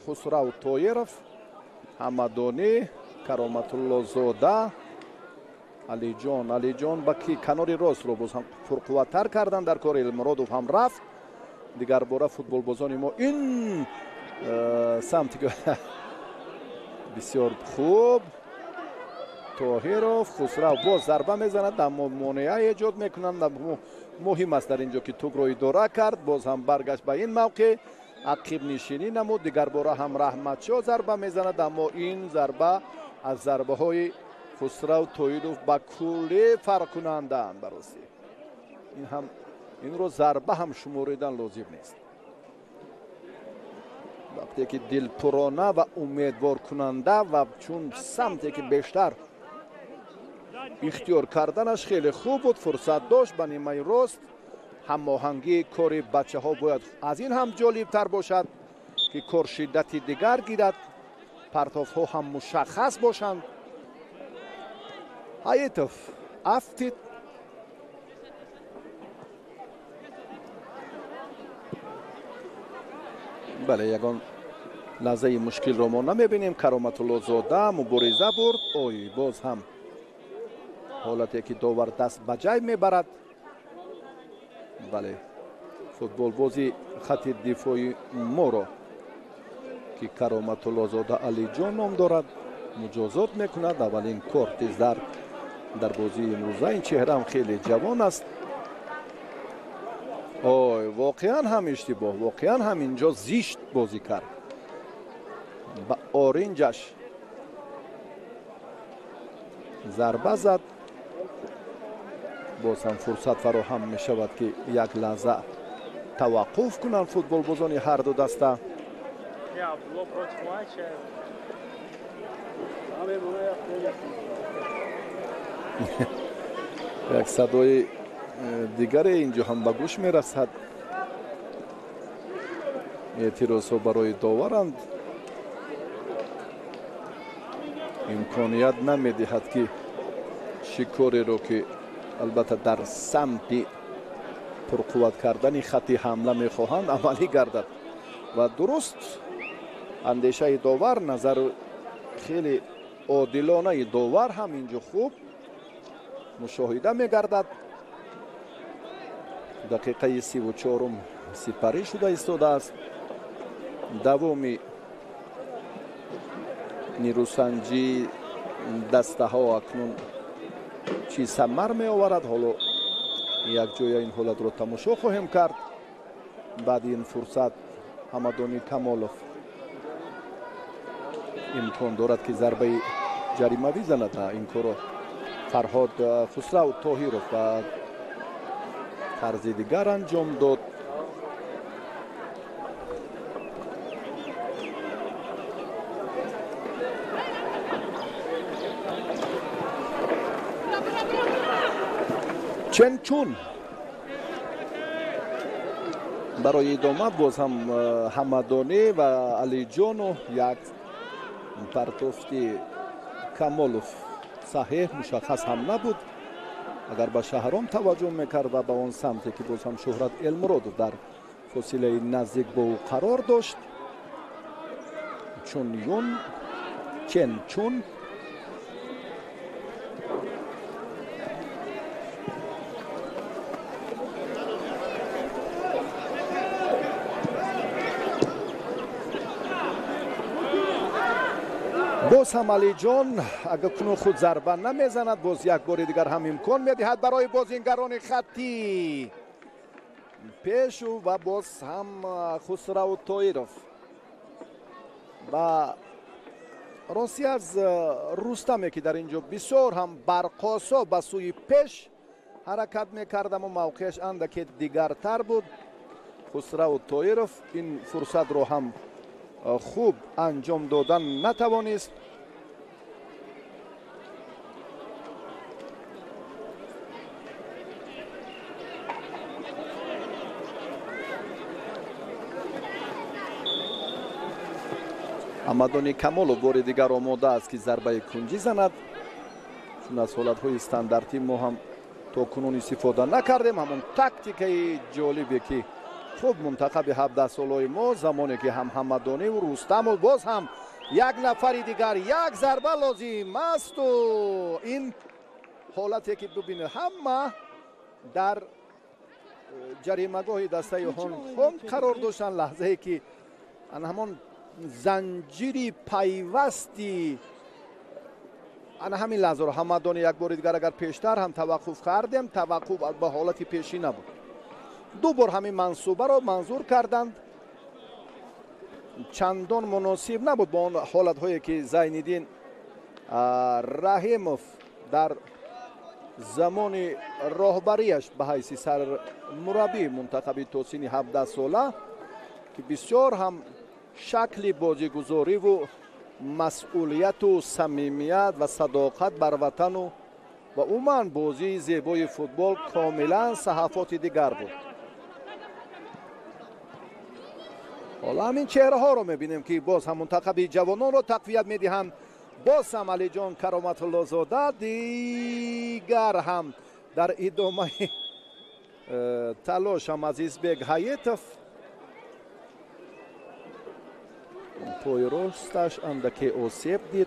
خسرو طایرов، حمدانی، کرامت الله زاده، علی جان با که کنار راست رو باز هم پرقوت‌تر کردن در کار. المرادوف هم رفت. دیگر باره فوتبال بازان ما این سمتی که بسیار خوب طاهرов، خسرو باز ضربه میزند، اما مانعه ایجاد میکنند. مهم است در اینجا که توپ رو اداره کرد. باز هم برگشت به این موقع عقب نشینی نمود. دیگر باره هم رحمت شاه ضربه میزند، اما این ضربه از ضربه های خسرو طاهرов با کلی فرق کنندند. براستی این رو ضربه هم شموریدن لازم نیست. وقتی که دلپرانه و امیدوار کننده و چون سمتی که بیشتر اختیار کردنش خیلی خوب بود، فرصت داشت به نیمه راست. هماهنگی کار بچه ها باید از این هم جالب تر باشد که کار شدت دیگر گیرد، پرتاف ها هم مشخص باشند. حیاتوف افتید. بله، یگان لحظه مشکل رو ما نمیبینیم. کرامت الله زاده مبارزه برد. اوی باز هم حالتی که داور دست به جای میبرد. بله، فوتبال بازی خط دفاعی ما رو که کرامت الله زاده علی جان نام دارد مجازات میکند. اولین کارت زرد در بازی امروزه. این چهره هم خیلی جوان است. اوی واقعا هم اشتباه، واقعا هم اینجا زیشت بازی کرد. با آرنجش ضربه زد. باز هم فرصت فراهم می شود که یک لحظه توقف کنند فوتبال بازان هر دو دسته. یک صدای دیگر اینجا هم به گوش می رسد. اعتراض ها برای داورند. امکانیت نمی دهد که شکاری رو که البته در سمت پرقوت کردن خط حمله می خواهند عملی گردد. و درست اندیشه داور، نظر خیلی عادلانه داور هم اینجا خوب مشاهده می گردد. دقیقه 34 سپری شده ایستاده است. دومی نیروسنجی دسته ها اکنون چی ثمر می آورد. حالا یک جای این حالت رو تماشا خواهیم کرد. بعد این فرصت حمدانی کمالوف امکان دارد که ضربه جریمه بزند. این کار فرهاد خسرو طاهرов و طرز دیگر انجام داد. چنچون برای ادامه باز هم حمدانی و علی جان و یک پرتافت کمالوف صحیح مشخص هم نبود. اگر به شهرام توجه میکرد و به اون سمتی که باز هم شهرت المراد در فاصله نزدیک به او قرار داشت. چنچون باز هم علیجان اگر کنون خود ضربه نمیزند باز یک بار دیگر هم امکان میدهد برای بازیگران خطی پیش و باز هم خسرو طایروف و راستی از رستمی که در اینجا بسیار هم برقاسا به سوی پیش حرکت میکرد اما موقعش اندکی دیگرتر بود. خسرو طایروف این فرصت رو هم خوب انجام دادن نتوانست. امدانی کمالو بار دیگر آماده است که ضربه کنجی زند، چون از حالت‌های استانداردی ما هم تا کنون استفاده نکردیم. همون تاکتیک جالبی که خوب منتخب 17 سالای ما زمانی که هم همدانی و رستم و باز هم یک نفر دیگر یک ضربه لازم است و این حالتی که ببینید همه در جریمه‌گاه دسته هنگ قرار داشتن. لحظه ای که همون زنجیری پیوستی همین لحظه رو همدانی یک بار دیگر اگر پیشتر هم توقف کردیم، توقف به حالت پیشی نبود. دو بار همین منصوبه رو منظور کردند، چندان مناسب نبود با اون حالت هایی که زینالدین رحیموف در زمان راهبریش به حیث سر مربی منتخب توسین 17 ساله که بسیار هم شکل بازیگزاری و مسئولیت و صمیمیت و صداقت بر وطن و عموما بازی زیبای فوتبال کاملا صحافت دیگر بود. حالا همین چهره ها رو میبینیم که باز هم منتخب جوانان رو تقویت میدهند. باز هم علی جان کرامت الله زاده دیگر هم در ادامه تلاش هم عزیزبک حیاتوف پای راستش اندکی آسیب دید.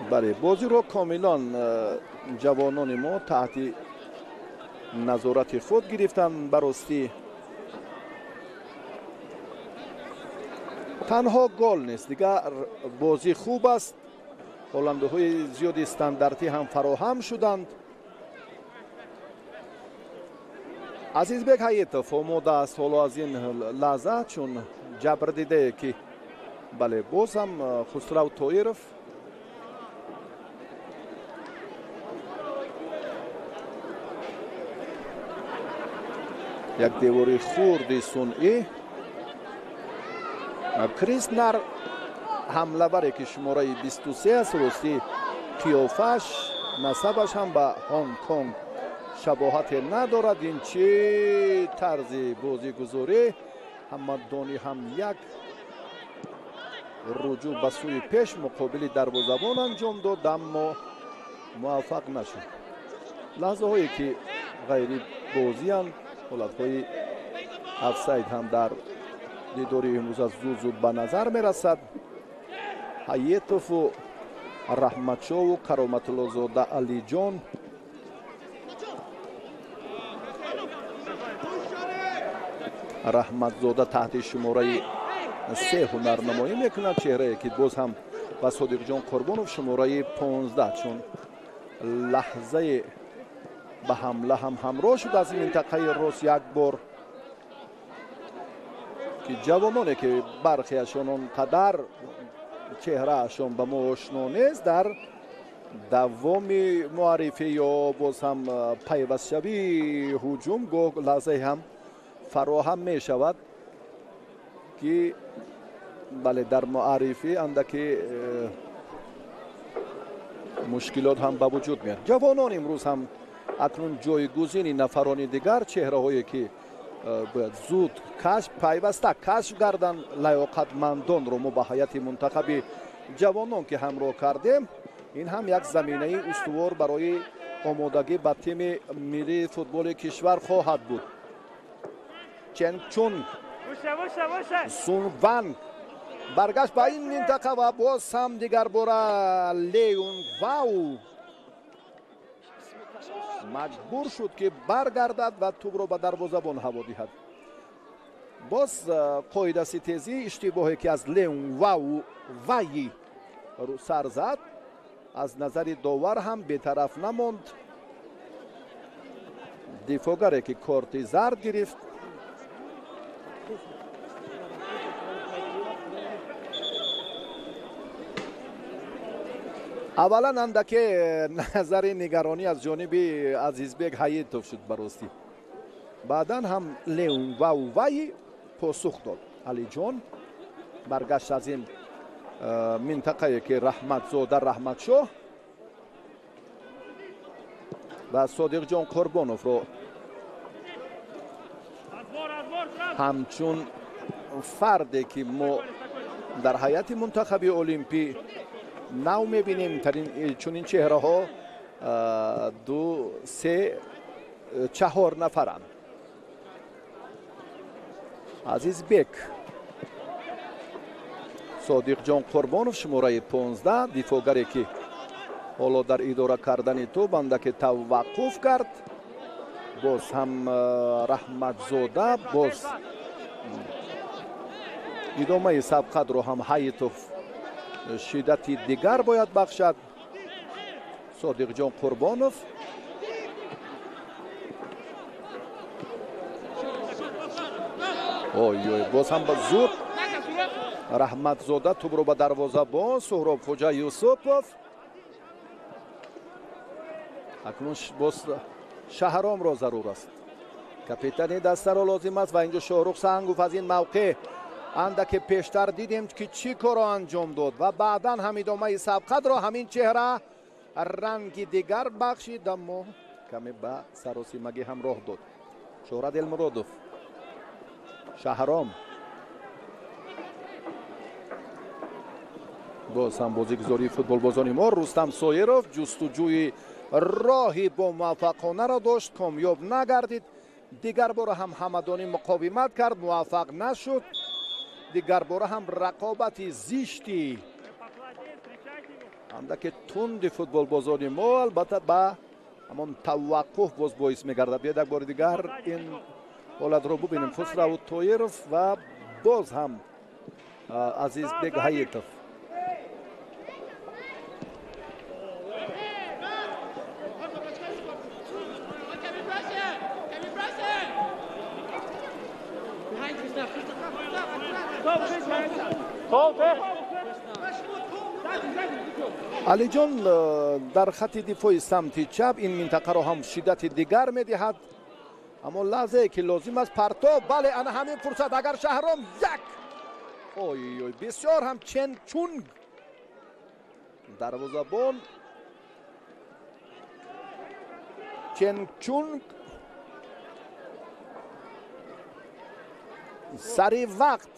بله بازی رو کاملا جوانان ما تحت نظارت خود گرفتن. براستی تنها گل نیست دیگر بازی خوب است. هلنده های زیاد استانداردی هم فراهم شدند. عزیزبک حیاتوف آماده است حالا از این لحظه چون جبر دیده که بله باز هم خسرو طایروف یک دیواری خورد صنعی. کریسنر حمله بره که شماره 23 است. راستی قیافش نسبش هم به هنگ کنگ شباهت ندارد. این چه طرز بازی گذاری. همدانی هم یک رجوع به سوی پیش مقابل دروازه‌بان انجام داد اما موفق نشد. لحظه هایی که غیری بازی هم حالت های افساید هم در دیداری امروز از زود به نظر می رسد. حیاتوف و رحمتشاه و کرامت الله زاده علی جان رحمت زاده تحت شماره 3 هنرنمایی میکند. چهره که باز هم و صادق جان قربانوف شماره 15 چون لحظه به حمله هم همراه شد از این منطقه راست یک بار که جوانانی که برخیشان اونقدر چهره اشان به ما آشنا نیست در دوام معرفی یا باز هم پیوست شوی هجوم گو لحظه هم فراهم می شود که بله در معرفی اندکی مشکلات هم به وجود میاد. جوانان امروز هم اکنون جایگزین نفران دیگر چهره هایی که باید زود کشف پیوسته کشف گردن لیاقتمندان رو ما به هیئت منتخب جوانان که همراه کردیم. این هم یک زمینه استوار برای آمادگی به تیم ملی فوتبال کشور خواهد بود. چون سون ون برگشت به این منطقه و باز هم دیگر باره لیون واو مجبور شد که برگردد و توپ را به دروازه‌بان هوا دهد. باز قاعده ستیزی اشتباهی که از لئون وایی رو سر زد از نظر داور هم بی‌طرف نموند. دفاعگری که کارت زرد گرفت. اولا اندکی نظر نگرانی از جانب عزیزبک حیاتوف شد براستی. بعدا هم لئون وایی پاسخ داد. علی جان برگشت از این منطقه که رحمتزاده رحمتشاه و صادق جان قربانوف رو همچون فردی که ما در هیئت منتخب المپی نو میبینیم چون این چهره ها 2 3 4 نفرند. عزیز بک، صادق جان قربانوف شماره 15 دفاعگری که حالا در اداره کردن توپ اندکی توقف کرد. باز هم رحمتزاده باز ادامه سبقت رو هم حیاتوف شدت دیگر باید بخشد. صادق جان قربانوف باز هم با زور رحمتزاده توپ رو به دروازه با سهراب خوجا یوسفوف. اکنون باز شهرام را ضرور است. کاپیتان دسته را لازم است و اینجا شاهرخ سنگوف از این موقع اندک پیشتر دیدیم که چی کار انجام داد و بعدا هم ادامه سبقت را همین چهره رنگ دیگر بخشید اما کمی به سراسیمگی هم راه داد. شهرت المرادوف، شهرام باز هم بازیگزاری فوتبال بازان ما رستم سایروف جستجوی راهی با موفقانه را داشت، کامیاب نگردید. دیگر بار هم همدانی مقاومت کرد، موفق نشد. دیگر بار هم رقابت زیشتی اندک تند فوتبال بازان ما البته با همان توقف باز باعث میگردد. بیاید یک بار دیگر این حالت رو ببینیم. خسرو طایروف و باز هم عزیزبک حیاتوف. علی جان در خط دفاع سمت چپ این منطقه را هم شدت دیگر میدهد اما لحظه که لازم است پرتاب. بله انا همین فرصت اگر شهرام یک بسیار هم چون دروازه‌بان چون سری وقت.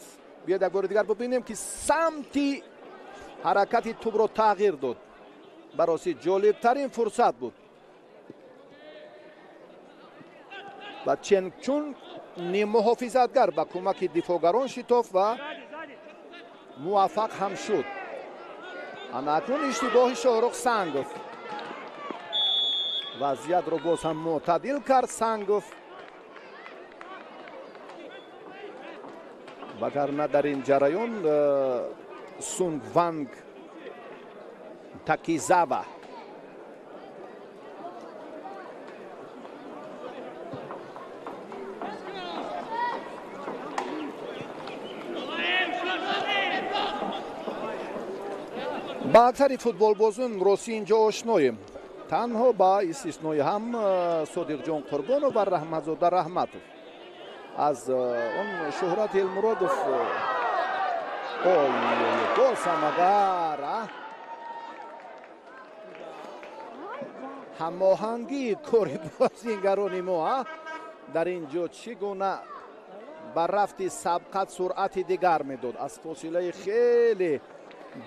بیاید یک بار دیگر ببینیم که سمتی حرکت توپ را تغییر داد. برای جالب ترین فرصت بود و چون نیم محافظتگر با کمک دفاعگران شتافت و موفق هم شد. اکنون اشتباه شاهرخ سنگوف وضعیت رو باز هم معتدل کرد. سنگوف وگرنه در این جریان سونگ وانگ تاکیزاوا با اکثر فوتبال بازون راستی اینجا آشناییم. تنها با استثنای هم صادق جان قربانوف و رحمتزاده رحمتوف. از اون شهرت المرادوف اگر هماهنگی کاری بازیگران ما در اینجا چگونه بر رفت سبقت سرعت دیگر میداد. از فاصله خیلی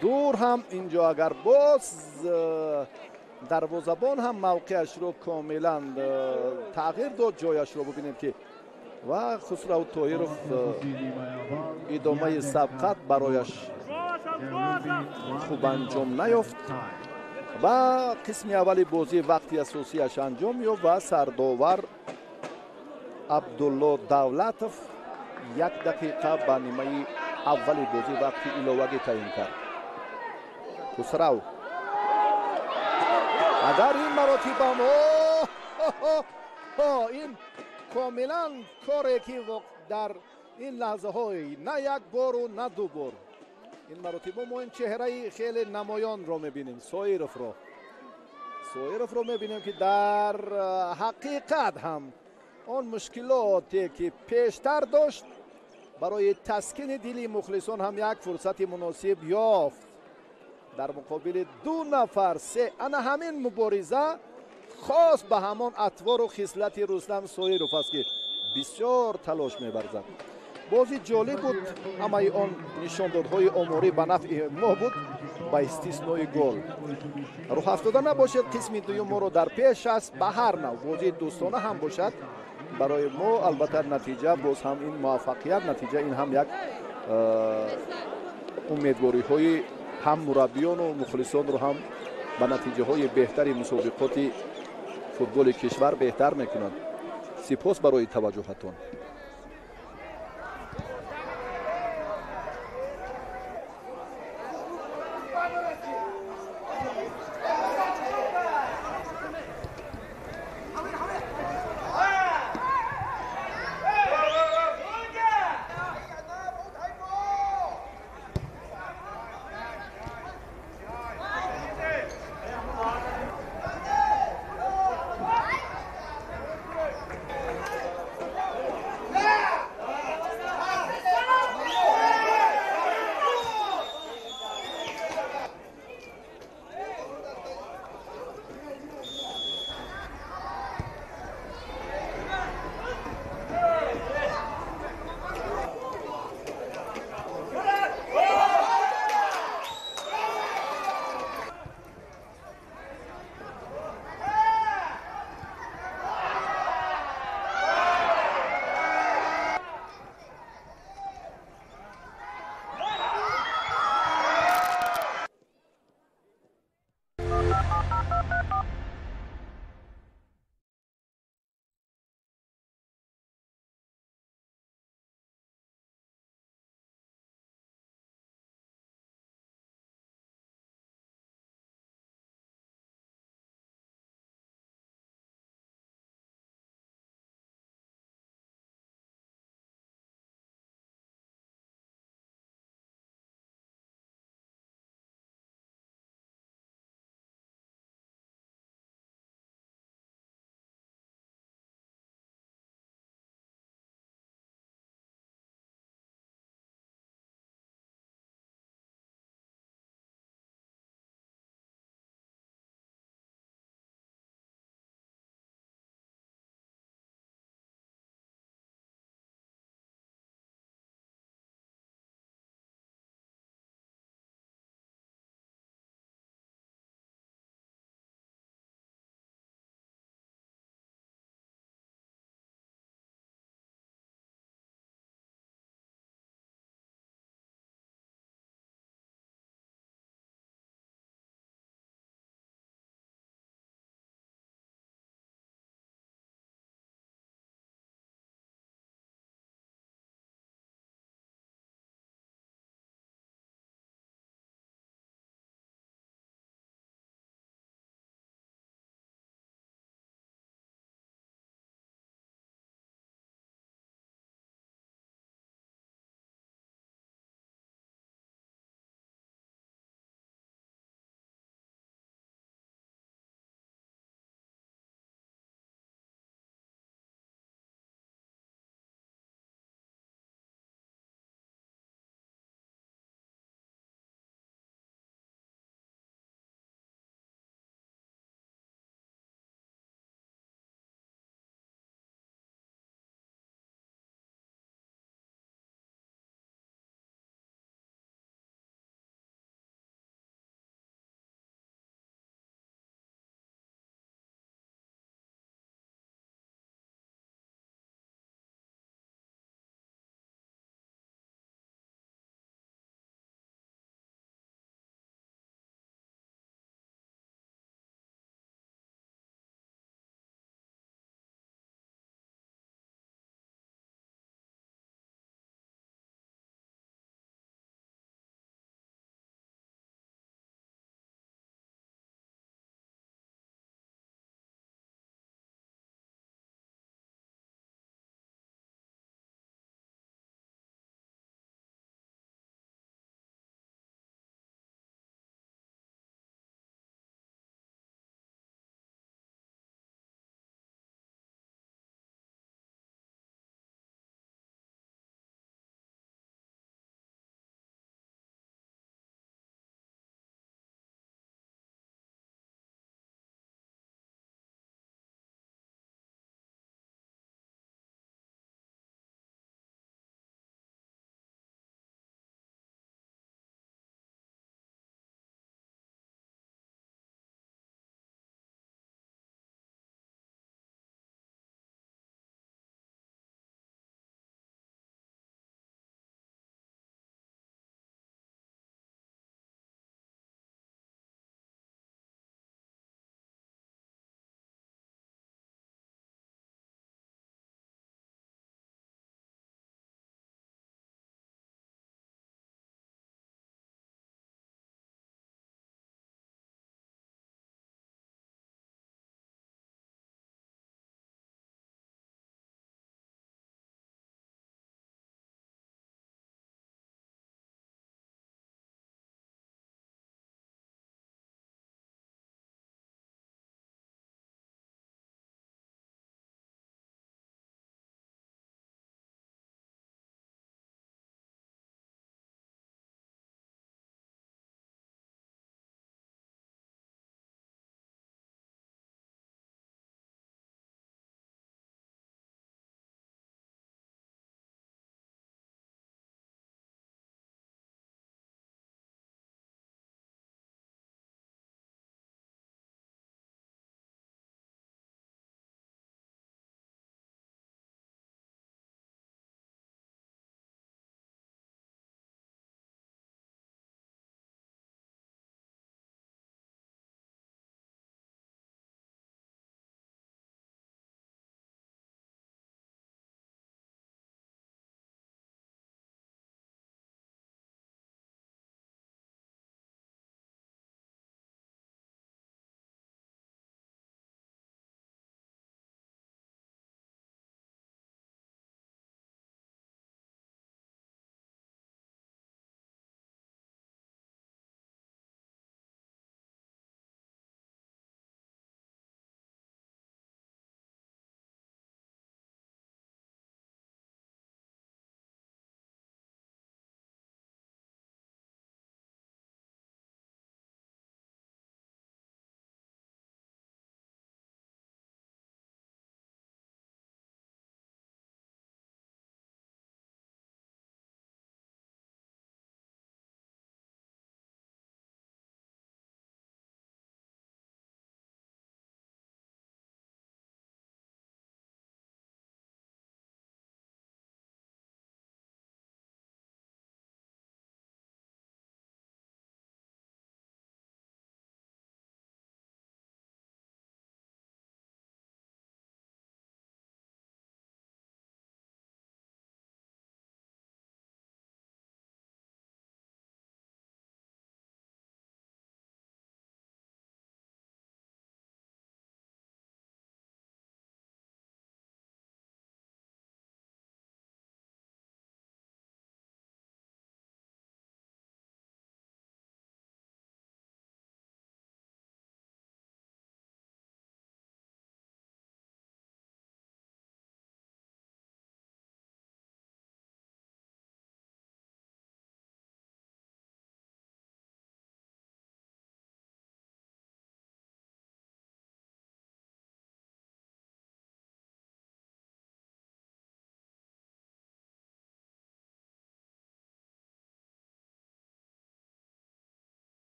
دور هم اینجا اگر باز دروازه‌بان هم موقعش رو کاملا تغییر داد. جایش رو ببینیم که و خسرو طایروف ادامه سبقت برایش خوب انجام نیافت و قسم اولی بازی وقتی اساسیش انجام یافت و سرداور عبدالله دولتوف 1 دقیقه با نیمه اولی بازی وقتی ایلوواگی تعیین کرد. خسرو اگر این مراتب هم این کاملا کاری که در این لحظه های نه یک بار و نه دو بار این مراتب ما این چهره خیلی نمایان رو میبینیم. سویرف رو میبینیم که در حقیقت هم اون مشکلاتی که پیشتر داشت برای تسکین دلی مخلصان هم یک فرصت مناسب یافت در مقابل 2 نفر 3. انا همین مبارزه خاص به همان اطوار و خصلت رستم سویرف است که بسیار تلاش می‌ورزد. بازی جالب بود، اما اون نشاندادهای آماری به نفع ما بود با استثنای گل. رو افتاده نباشد قسم دوم ما رو در پیش است. به هر نوع بازی دوستانه هم باشد برای ما البته نتیجه باز هم این موفقیت نتیجه این هم یک امیدواری های هم مربیان و مخلصان رو هم به نتیجه های بهتری مسابقات فوتبال کشور بهتر میکنند. سپاس برای توجهتون.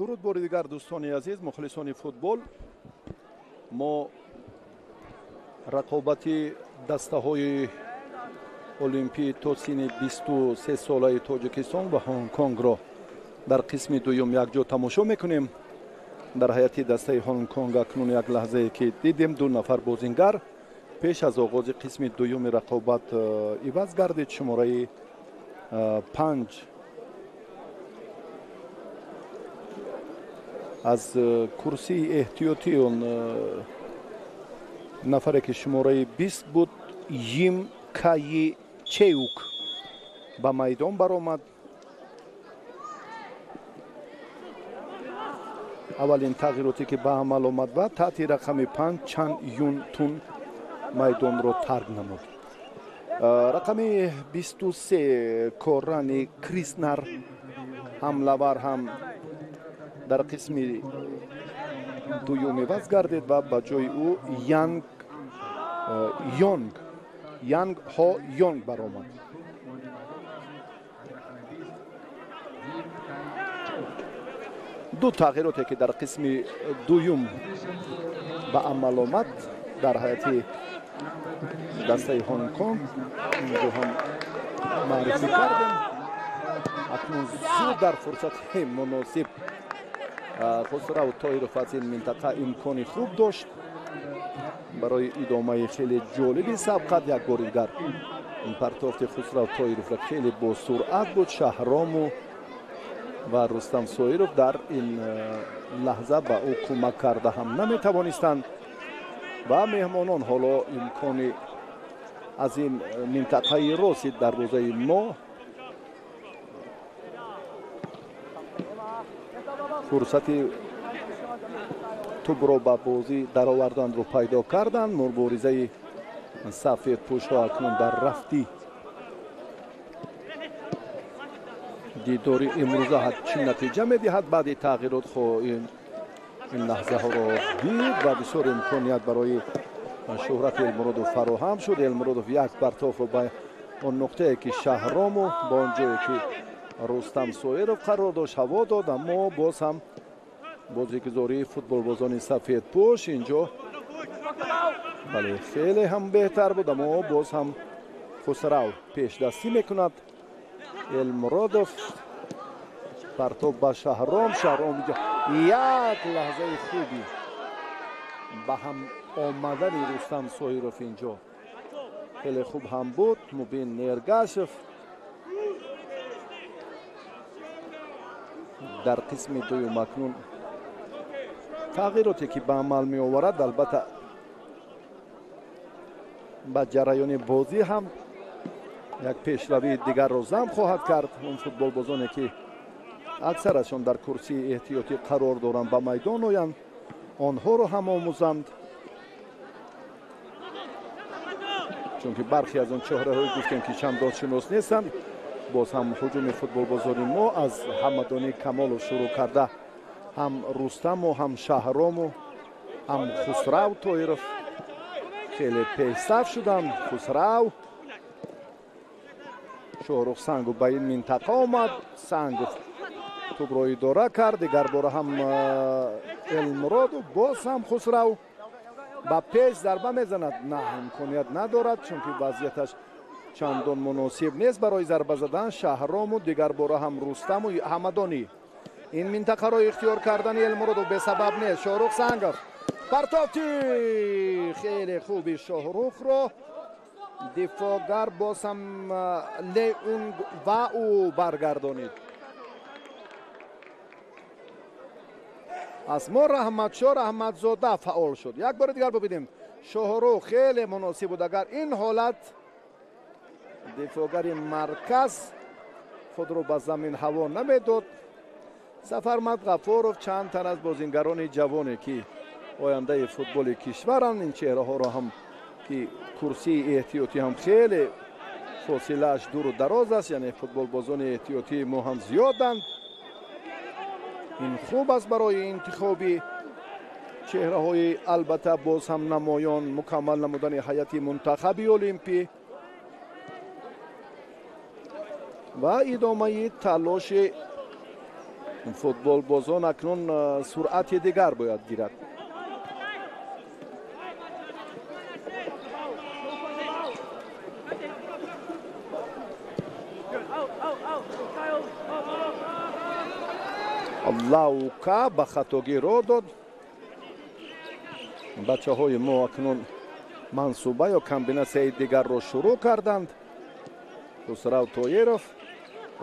درود بار دیگر دوستان عزیز مخلصان فوتبال. ما رقابت دسته های المپی تا سن 23 ساله تاجیکستان و هنگ کنگ را در قسم دوم یک جا تماشا میکنیم. در حیاتی دسته هنگ کنگ اکنون یک لحظه که دیدیم دو نفر بازیگر پیش از آغاز قسم دوم رقابت عوض گردید. شماره 5 از کرسی احتیاطی اون نفری که شماره 20 بود ییم کایی چیوک به میدان برآمد. اولین تغییراتی که به عمل آمد و تحت رقم 5 چند یون تون میدان را ترک نمود. رقم 23 کورانی کریسنر حمله‌ور هم در قسم دوم عوض گردید و به جای او یانگ ها یونگ برآمد. دو تغییراتی که در قسم دوم به عمل آمد در حیاتی دسته هنگ کنگ اینجا هم معرفی کردیم. اکنون زود در فرصت مناسب خسرو طایروف از این منطقه امکان خوب داشت برای ادامه خیلی جالبی سبقت. یک بار دیگر این پرتافت خسرو طایروف خیلی با سرعت بود. شهرام و رستم سایروف در این لحظه به او کمک کرده هم نمیتوانستند و مهمانان حالا امکان از این منطقه راست دروازه ما فرصت توپ را به بازی درآوردن رو پیدا کردند. مبارزه سفید پوش ها اکنون در رفتی دیداری امروزه چی نتیجه میدهد. بعد تغییرات خو این لحظه ها را دید و بسیار امکانیت برای شهرت المرادوف فراهم شد. المرادوف یک پرتاف به اون نقطه که شهرام و با اونجایی که رستم سایروف قرار داشت هوا داد، اما باز هم بازیگزاری فوتبال بازان سفید پوش اینجا بله خیلی هم بهتر بود، اما باز هم خسرو پیش دستی میکند. المرادوف پرتاب به شهرام اینجا یک لحظه خوبی به هم آمدن رستم سایروف اینجا خیلی خوب هم بود. مبین نرگاشف در قسم دوم اکنون تغییراتی که به عمل می آورد البته با جریان بازی هم یک پیشروی دیگر را ضم خواهد کرد. اون فوتبال بازانی که اکثرشان در کرسی احتیاطی قرار دارند به میدان آیند آنها را هم آموزند، چون که برخی از آن چهره های گفتیم که چندان شناس نیستند. باز هم هجوم فوتبال بازاری ما از حمدانی کمال شروع کرده، هم رستم و هم شهرام و هم خسرو طایروف خیلی پیشرفت شدند. خسرو شاهرخ سنگو به این منطقه آمد، سنگو توپ را اداره کرد. دیگر باره هم المراد و باز هم خسرو با پیش ضربه میزند، نه امکانیت ندارد چون که وضعیتش چندان مناسب نیست برای ضربه زدن. شهرام و دیگر باره هم رستم و حمدانی این منطقه را اختیار کردن المراد به سبب نیست. شاهرخ سنگو پرتافتی خیلی خوبی شاهرخ را دفاعگر باز هم لیون و او برگردانید. اسما رحمتشاه رحمتزاده فعال شد. یک بار دیگر ببینیم شاهرخ خیلی مناسب بود. اگر این حالت دفاعگر مرکز خود رو به زمین هوا نمیداد. سفرمد غفارов چند تن از بازیگران جوانی که آینده فوتبال کشورند، این چهره ها را هم که کرسی احتیاطی هم خیلی فاصله‌اش دور و دراز است، یعنی فوتبال بازان احتیاطی ما هم زیادند. این خوب است برای انتخابی چهره های البته باز هم نمایان مکمل نمودن هیئت منتخبی المپی و ادامه تلاش футболбозон акнун суръати дигар бояд гирад. лаука ба хатогӣ роҳ дод. бачаҳои мо акнун мансуба ё комбинасияи дигарро шурӯъ карданд. хусрав тоиров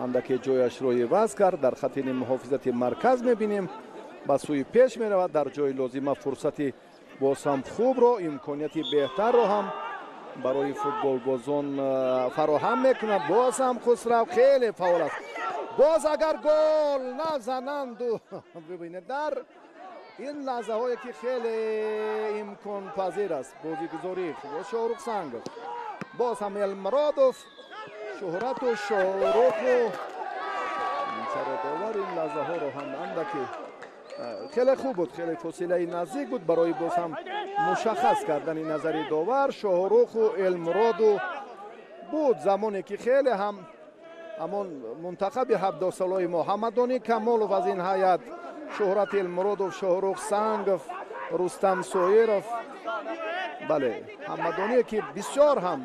андаке ҷояшро иваз кард. дар хати муҳофизати марказ мебинем ба сӯи пеш меравад. дар ҷои лозима фурсати боз ҳам хубро, имконияти беҳтарро ҳам барои футболбозон фароҳам мекунад. боз ҳам хусрав хеле фаъол аст. боз агар гол назананду бибинед дар ин лаҳзаҳое ки хеле имконпазир аст. бозигузори шоҳрух сангов, боз ҳам элмуродов, шӯҳрату шоҳруху сарадовар ин лаҳзаҳоро ҳам андаке хеле хуб буд. хеле фосилаи наздик буд барои боз ҳам мушаххас кардани назари довар. шоҳруху элмуроду буд замоне ки хеле ҳам ҳамон мунтахаби 17 солаи мо ҳамадони камолов аз ин ҳайат, шӯҳрат элмуродов, шоҳрух сангов, рустам соиров, бале ҳамадоние ки бисёр ҳам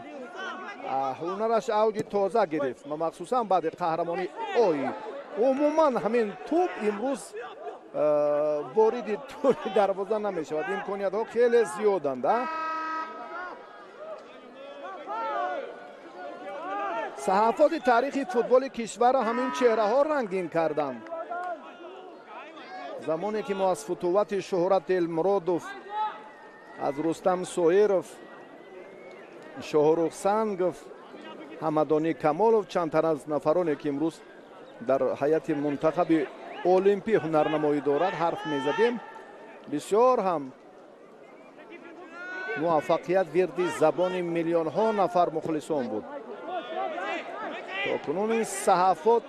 ҳунараш авҷи тоза гирифт, махсусан баъди қаҳрамонӣ. ой умуман ҳамин тӯб имрӯз вориди тӯри дарвоза намешавад. имкониятҳо хеле зиёданд. саҳафоти таърихи футболи кишварро ҳамин чеҳраҳо рангин карданд. замоне ки мо аз футувати шӯҳрат элмуродов, аз рустам соиров, шоҳрух сангов, ҳамадони камолов, чандтар аз нафароне ки имрӯз дар ҳайати мунтахаби олимпӣ ҳунарнамоӣ дорад ҳарф мезадем, бисёр ҳам муваффақият вирди забони миллионҳо нафар мухлисон буд. то кунун ин саҳафот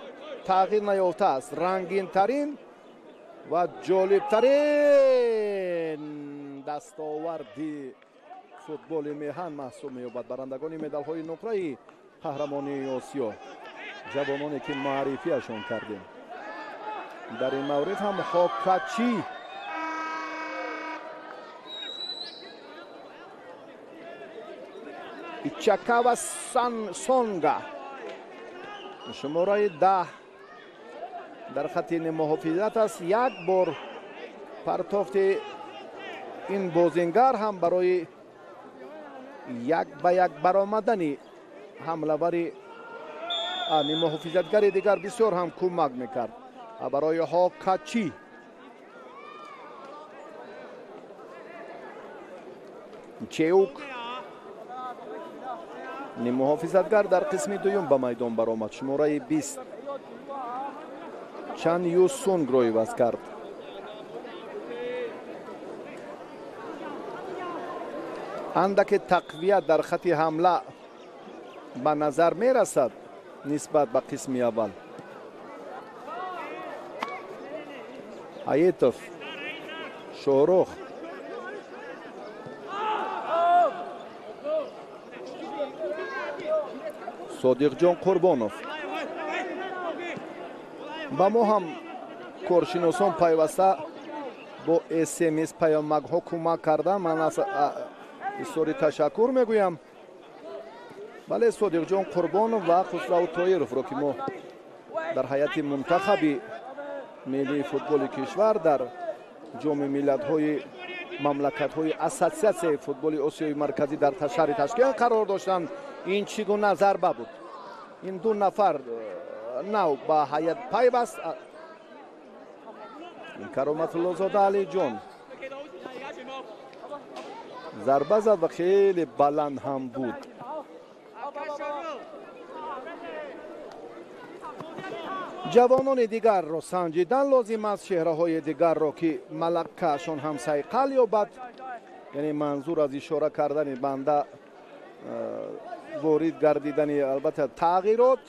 тағйир наёфтааст. рангинтарин ва ҷолибтарин дастоварди футболи меҳан маҳсуб меёбад. барандагони медалҳои нуқраи қаҳрамонии осиё, ҷавононе ки маърифиашон кардем. дар ин маврид ҳам ҳокачӣ ичакава сонга шумораи 10 дар хати муҳофизат аст. як бор партофти ин бозингар ҳам барои як ба як баромадани ҳамлавари муҳофизатгари дигар бисёр ҳам кӯмак мекард. барои ҳокачӣ чеук муҳофизатгар дар қисми дуюм ба майдон баромад. шумораи 20 чан юсунгро иваз кард. андаке тақвият дар хати ҳамла ба назар мерасад нисбат ба қисми аввал. аитов, шоҳрух, содиқҷон қурбонов. ба мо ҳам коршиносон пайваста бо смс паёмакҳо кӯмак кардан. ман аз изҳори ташаккур мегӯям. бале содиқҷон қурбонов ва хусрав тоировро ки мо дар ҳайати мунтахаби миллии футболи кишвар дар ҷоми миллатҳои мамлакатҳои ассотсиатсияи футболи осиёи марказӣ дар шаҳри ташкент қарор доштанд. ин чӣ гуна зарба буд? ин ду нафар нав ба ҳайат пайваст. кароматуллозода алиҷон зарба зад ва хеле баланд ҳам буд. ҷавонони дигарро санҷидан лозим аст. чеҳраҳои дигарро ки малакаашон ҳам сайқал ёбад. яъне манзур аз ишора кардани банда ворид гардидани албатта тағйирот.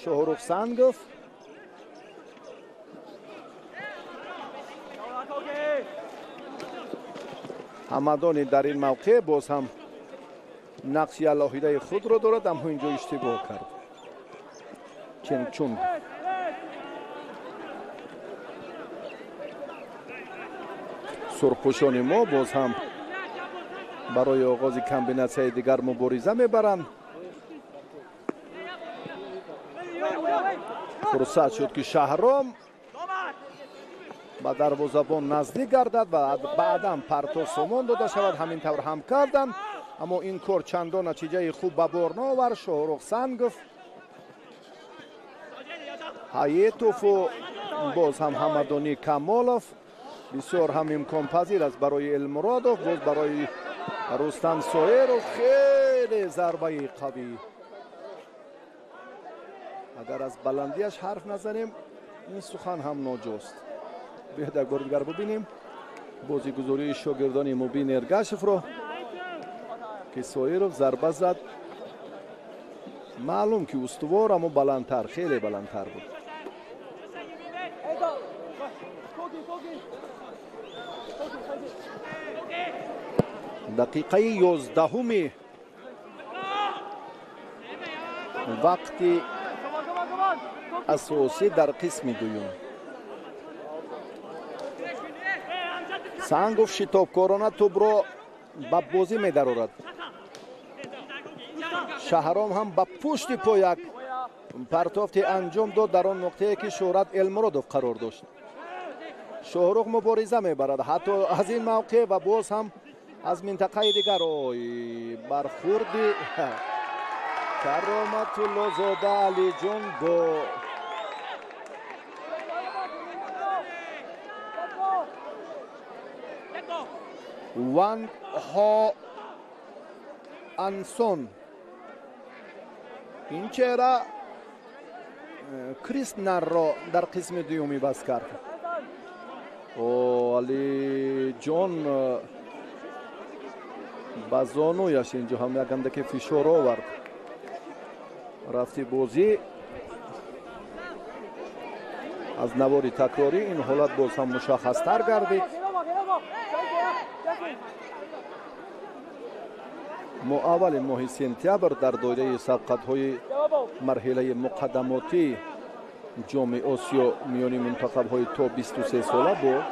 шоҳрух сангов, ҳамадони дар ин мавқеъ боз ҳам нақши алоҳидаи худро дорад, аммо ин ҷо иштибоҳ кард. ченчун سرخپوشان ما باز هم برای آغاز کامبیناسیون دیگر مبارزه میبرند. فرصت شد که شهرام با دروازه‌بان نزدیک گردد و بعداً پرتو سامان داده شود. همین طور هم کردند اما این کار چندان نتیجه خوب به بار نآورد. شاهرخ سنگوف، حیاتوف و باز هم حمدانی کمالوف بسیار هم امکان پذیر است برای المرادوف. باز برای رستم سویرو خیلی ضربه قوی. اگر از بلندیش حرف نزنیم این سخن هم ناجاست. بهتر گردگر ببینیم بازیگزاری شاگردان مبین ارگاشف رو که سویروف ضربه زد. معلوم که استوار اما بلندتر، خیلی بلندتر بود. دقیقه 11 وقتی اساسی در قسم دوم. سنگوف شتابکارانه توپ را به بازی می‌درآورد. شهرام هم به پشت پا یک پرتافتی انجام داد در آن نقطه‌ای که شهرت المرادوف قرار داشت. شاهرخ مبارزه میبرد حتی از این موقع و باز هم از منطقه دیگر. برخورد کرامت الله زاده علی جان با وان ها انسون. این چهره کریسنر را در قسم دومی بس کرد. علی جان با زانویش اینجا هم یک اندکی فشار آورد. رفتی بازی از نواری تکراری این حالت باز هم مشخص تر گردید. ما اول ماه سپتامبر در دایره سبقت‌های مرحله مقدماتی جام آسیا میان منتخب‌های تا 23 ساله با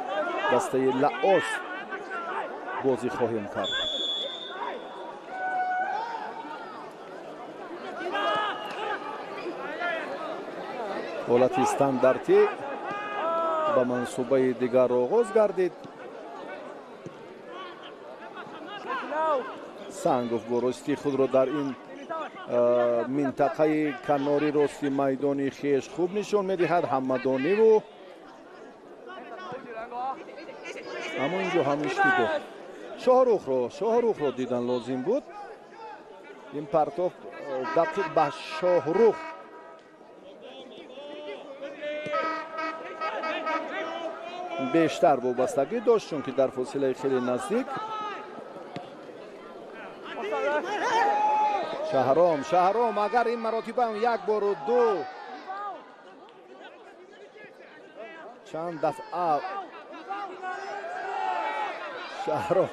دسته لائوس بازی خواهیم کرد. حالت استانداردی به منصوبه دیگر آغاز گردید. سنگوف براستی خود را در این منطقه کناری راستی میدانی خیش خوب نشان میدهد. حمدانی و اما اینجا هم اشتباه. شاهرخ را دیدن لازم بود. این پرتاب دقیق به شاهرخ بیشتر وابستگی داشت چون که در فاصله خیلی نزدیک. شهرام اگر این مراتبه هم یک بار و دو چند دفعه شهرام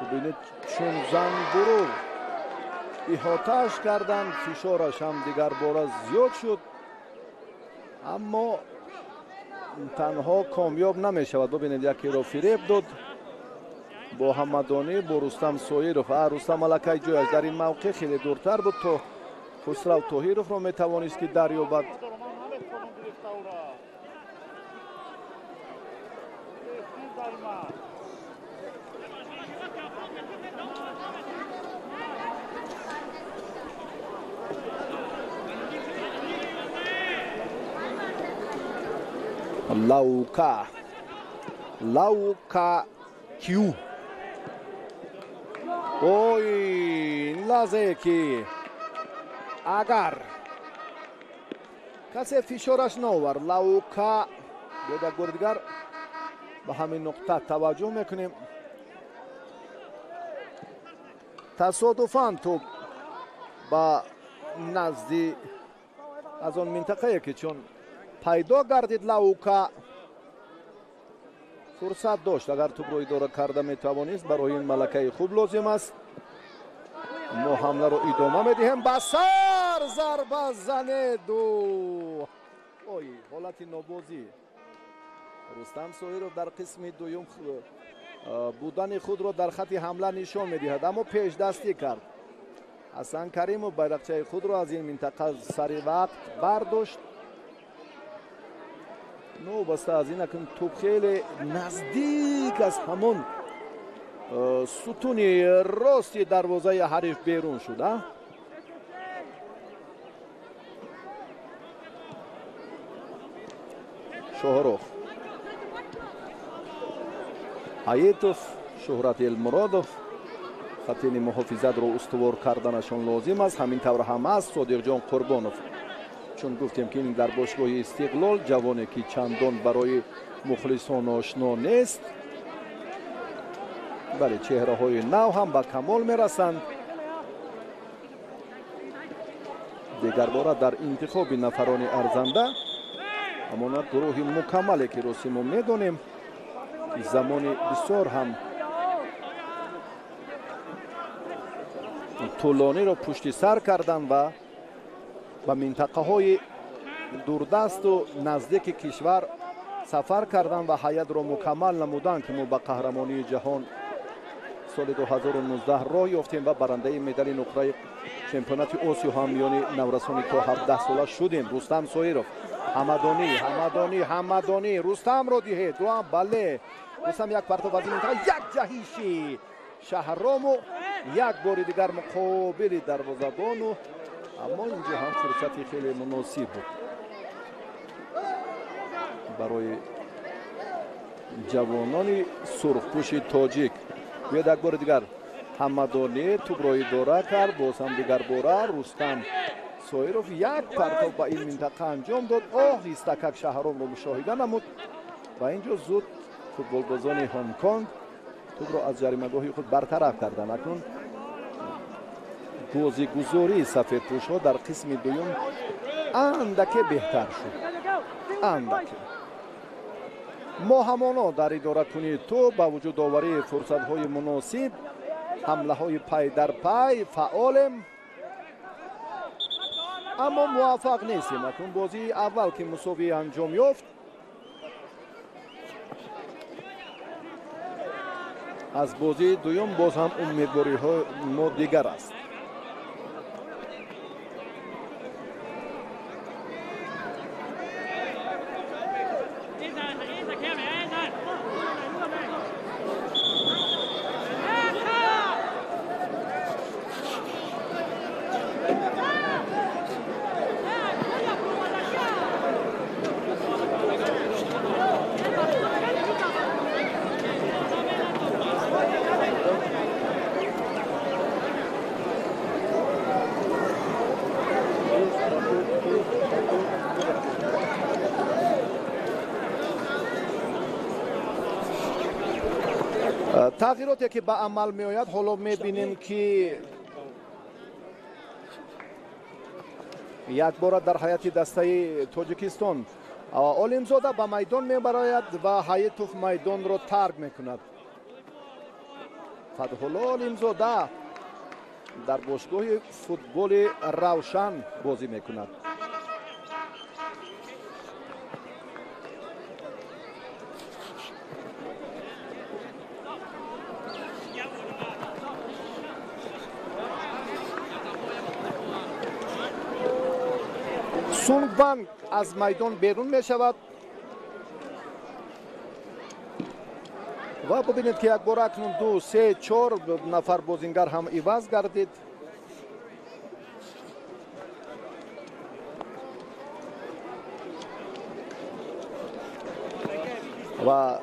ببینید چون زنبورو احاطه‌اش کردن، فشارش هم دیگر بار زیاد شد اما تنها کامیاب نمی شود. ببینید یکی را فریب داد با حمدانی با رستم سویروف. رستم ملکه جایش در این موقع خیلی دورتر بود تا خسرو طاهیروف را می توانست که دریابد. لاوکا کیو. این لحظه که اگر کسی فشارش نآور لاوکا یا گردگر به همین نقطه توجه میکنیم. تصادفاً تو با نزدی از آن منطقه که چون پیدا گردید لاوکا فرصت داشت اگر توپ رو اداره کرده میتوانست. برای این ملکه خوب لازم است. ما حمله رو ادامه میدهیم. با سر ضربه زنه دو. حالت نابازی рустам соиров дар қисми дуюм будани худро дар хати ҳамла нишон медиҳад, аммо пешдастӣ кард. ҳасан каримов байрақчаи худро аз ин минтақа сари вақт бардошт. новаста аз ин акун туп хеле наздик аз ҳамон сутуни рости дарвозаи ҳариф берун шуда. шоҳрух аитов, шӯҳрат элмуродов хатини муҳофизатро устувор карданашон лозим аст. ҳамин тавр ҳам аст содиқҷон қурбонов, чун гуфтем ки ин дар бошгоҳи истиқлол ҷавоне ки чандон барои мухлисон ошно нест. бале чеҳраҳои нав ҳам ба камол мерасанд. дегар бора дар интихоби нафарони арзанда ҳамон гурӯҳи мукаммале ки рости мо медонем замони бисёр ҳам тӯлониро пушти сар карданд ва ба минтақаҳои дурдасту наздики кишвар сафар карданд ва ҳайятро мукаммал намуданд ки мо ба қаҳрамонии ҷаҳон соли 2019 роҳ ёфтем ва барандаи медали нуқраи чемпионати осиё ҳамёни наврасони то 17 сола шудем. рустам соиров, ҳамадонӣ рустамро диҳед дуам, бале рустам як партов аз ин минтақа, як ҷаҳиши шаҳрому як бори дигар муқобили дарвозабону, аммо инҷо ҳам фурсати хеле муносиб буд барои ҷавонони сурхпӯши тоҷик. биёд як бори дигар ҳамадонӣ тӯбро идора кард, боз ҳам дигар бора рустам соиров як партов ба ин минтақа анҷом дод. оҳистакак шаҳромро мушоҳида намуд. ба ин ҷо зуд футболбозони ҳонконг тӯбро аз ҷаримагоҳи худ бартараф карданд. акнун гузории сафедпӯшҳо дар қисми дуюм андаке беҳтар шуд. андаке мо ҳамоно дар идоракунии тӯб ба вуҷудоварии фурсатҳои муносиб, ҳамлаҳои пай дар пай фаъолем, аммо муваффақ нестем. акнун бозии аввал ки мусовӣ анҷом ёфт, аз бозии дуюм боз ҳам умедвориҳои мо дигар аст. тағйироте ки ба амал меояд, ҳоло мебинем ки якбора дар ҳайати дастаи тоҷикистон олимзода ба майдон мебарояд ва ҳаитов майдонро тарк мекунад. фатҳулло олимзода дар бошгоҳи футболи равшан бозӣ мекунад. сунгванг аз майдон берун мешавад ва бубинед ки якбора акнун 2, 3, 4 нафар бозингар ҳам иваз гардид. ва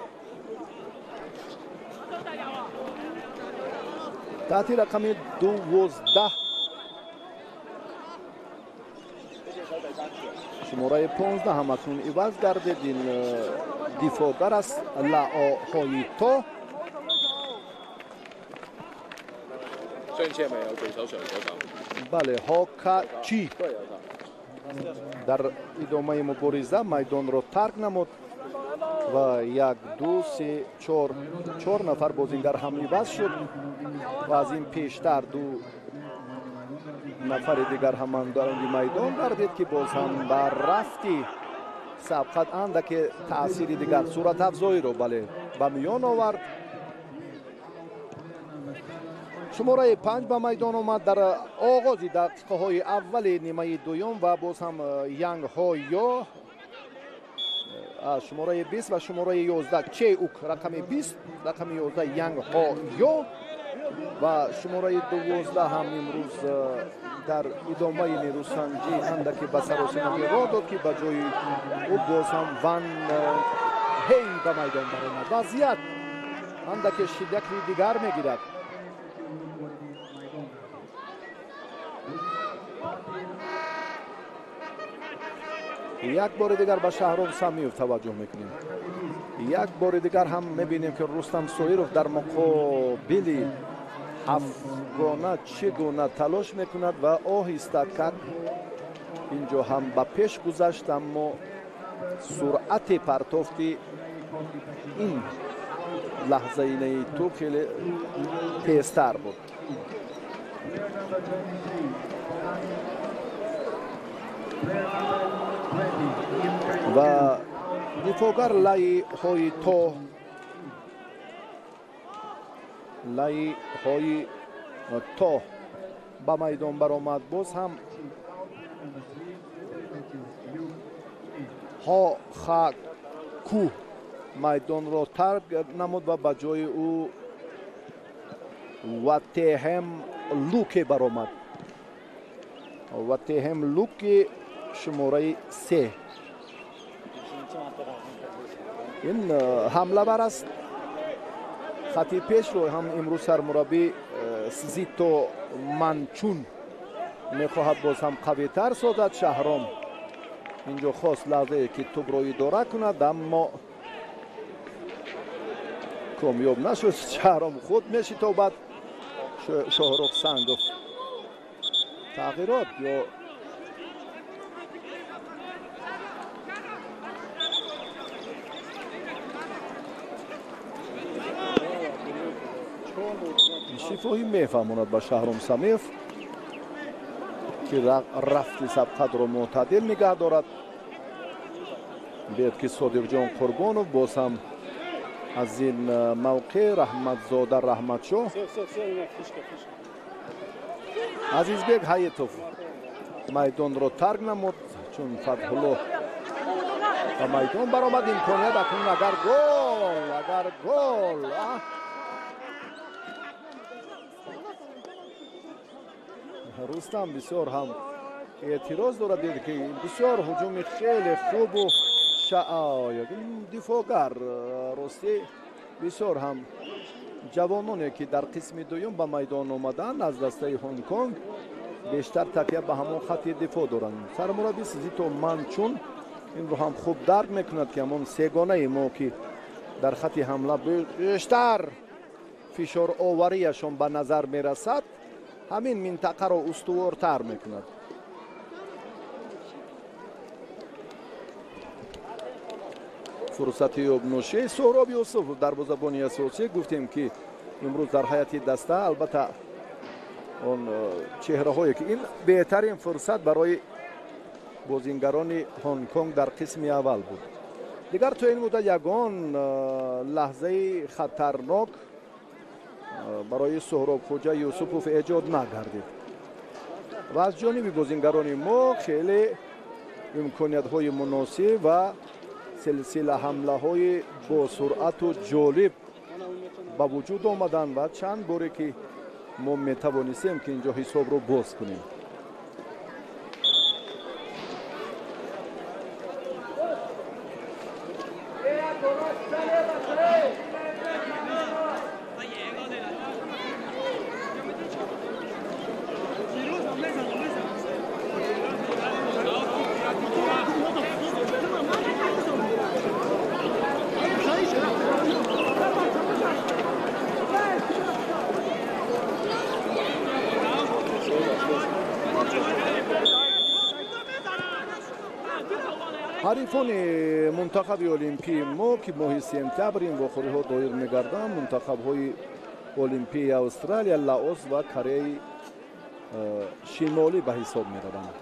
таҳти рақами 12 шумораи 15 ҳам акнун иваз гардид. ин дифоъгар аст Лаоҳоито. бале Ҳокачи дар идомаи мубориза майдонро тарк намуд ва 1, 2, 3, 4 нафар бозингар ҳам иваз шуд ва аз ин пештар 2 нафари дигар ҳам дар майдон гардид ки боз ҳам ба рафти сабқат андаке таъсири дигар суратафзоиро бале ба миён овард. шумораи 5 ба майдон омад дар оғози дақиқаҳои аввали нимаи дуюм ва боз ҳам Янг Ҳойё шумораи 20 ва шумораи 11 Чеук рақами 20 рақами 11 Янг Ҳойё ва шумораи 12 ҳам имрӯз дар идомаи нерӯсанҷӣ андаке ба саросимагӣ роҳ дод ки ба ҷои ӯ боз ҳам Ван Ҳей ба майдон баромад. вазъият андаке шиддати дигар мегирад. як бори дигар ба Шаҳром Самиев таваҷҷӯҳ мекунем. як бори дигар ҳам мебинем ки Рустам Соиров дар муқобили ҳафтгона чӣ гуна талош мекунад ва оҳиста как инҷо ҳам ба пеш гузашт, аммо суръати партофти ин лаҳзаи туп хеле тезтар буд. ва дифоъгар лайҳои то ба майдон баромад. боз ҳам ҳохаку майдонро тарк намуд ва ба ҷои ӯ Ватеҳем Луке баромад. Ватеҳем Луке шумораи 3. ин ҳамлавар аст. хати пешро ҳам имрӯз сармураббӣ Зито Манчун мехоҳад боз ҳам қавитар созад. Шаҳром инҷо хост лаҳзае ки тӯбро идора кунад, аммо комёб нашуд. Шаҳром худ мешитобад. Шоҳрух Сангов тағйирот ё шифоҳӣ мефаҳмонад ба Шаҳром Самиев ки рафти сабқатро мӯътадил нигоҳ дорад. бед ки Содиқҷон Қурбонов боз ҳам аз ин мавқеъ Раҳматзода Раҳматшоҳ Азизбек Ҳаитов майдонро тарк намуд, чун Фатҳуллоҳ ба майдон баромад. имконият акнун агар гол Рустам бисёр ҳам эътироз дорад, диде ки бисёр ҳуҷуми хеле хубу дифоъгар рости бисёр ҳам ҷавононе ки дар қисми дуюм ба майдон омаданд аз дастаи Ҳонконг бештар такя ба ҳамон хати дифоъ доранд. сармураббӣ Зито Манчун инро ҳам хуб дарк мекунад ки ҳамон сегонаи мо ки дар хати ҳамла бештар фишороварияшон ба назар мерасад, ҳамин минтақаро устувортар мекунад. фурсати ёбношии Соҳроб Юсуфов дарвозабони асосӣ. гуфтем ки имрӯз дар ҳайати даста албатта он чеҳраҳое ки ин беҳтарин фурсат барои бозингарони Ҳонконг дар қисми аввал буд. дигар то ин муддат ягон лаҳзаи хатарнок барои Соҳробхоҷа Юсупов эҷод нагардид ва аз ҷониби бозингарони мо хеле имкониятҳои муносиб ва силсила ҳамлаҳои босуръату ҷолиб ба вуҷуд омаданд ва чанд боре ки мо метавонистем ки инҷо ҳисобро боз кунем. ҳарифони мунтахаби олимпии мо ки моҳи сентябр ин вохӯриҳо доир мегарданд, мунтахабҳои олимпии Австралия, Лаос ва Кореяи шимолӣ ба ҳисоб мераванд.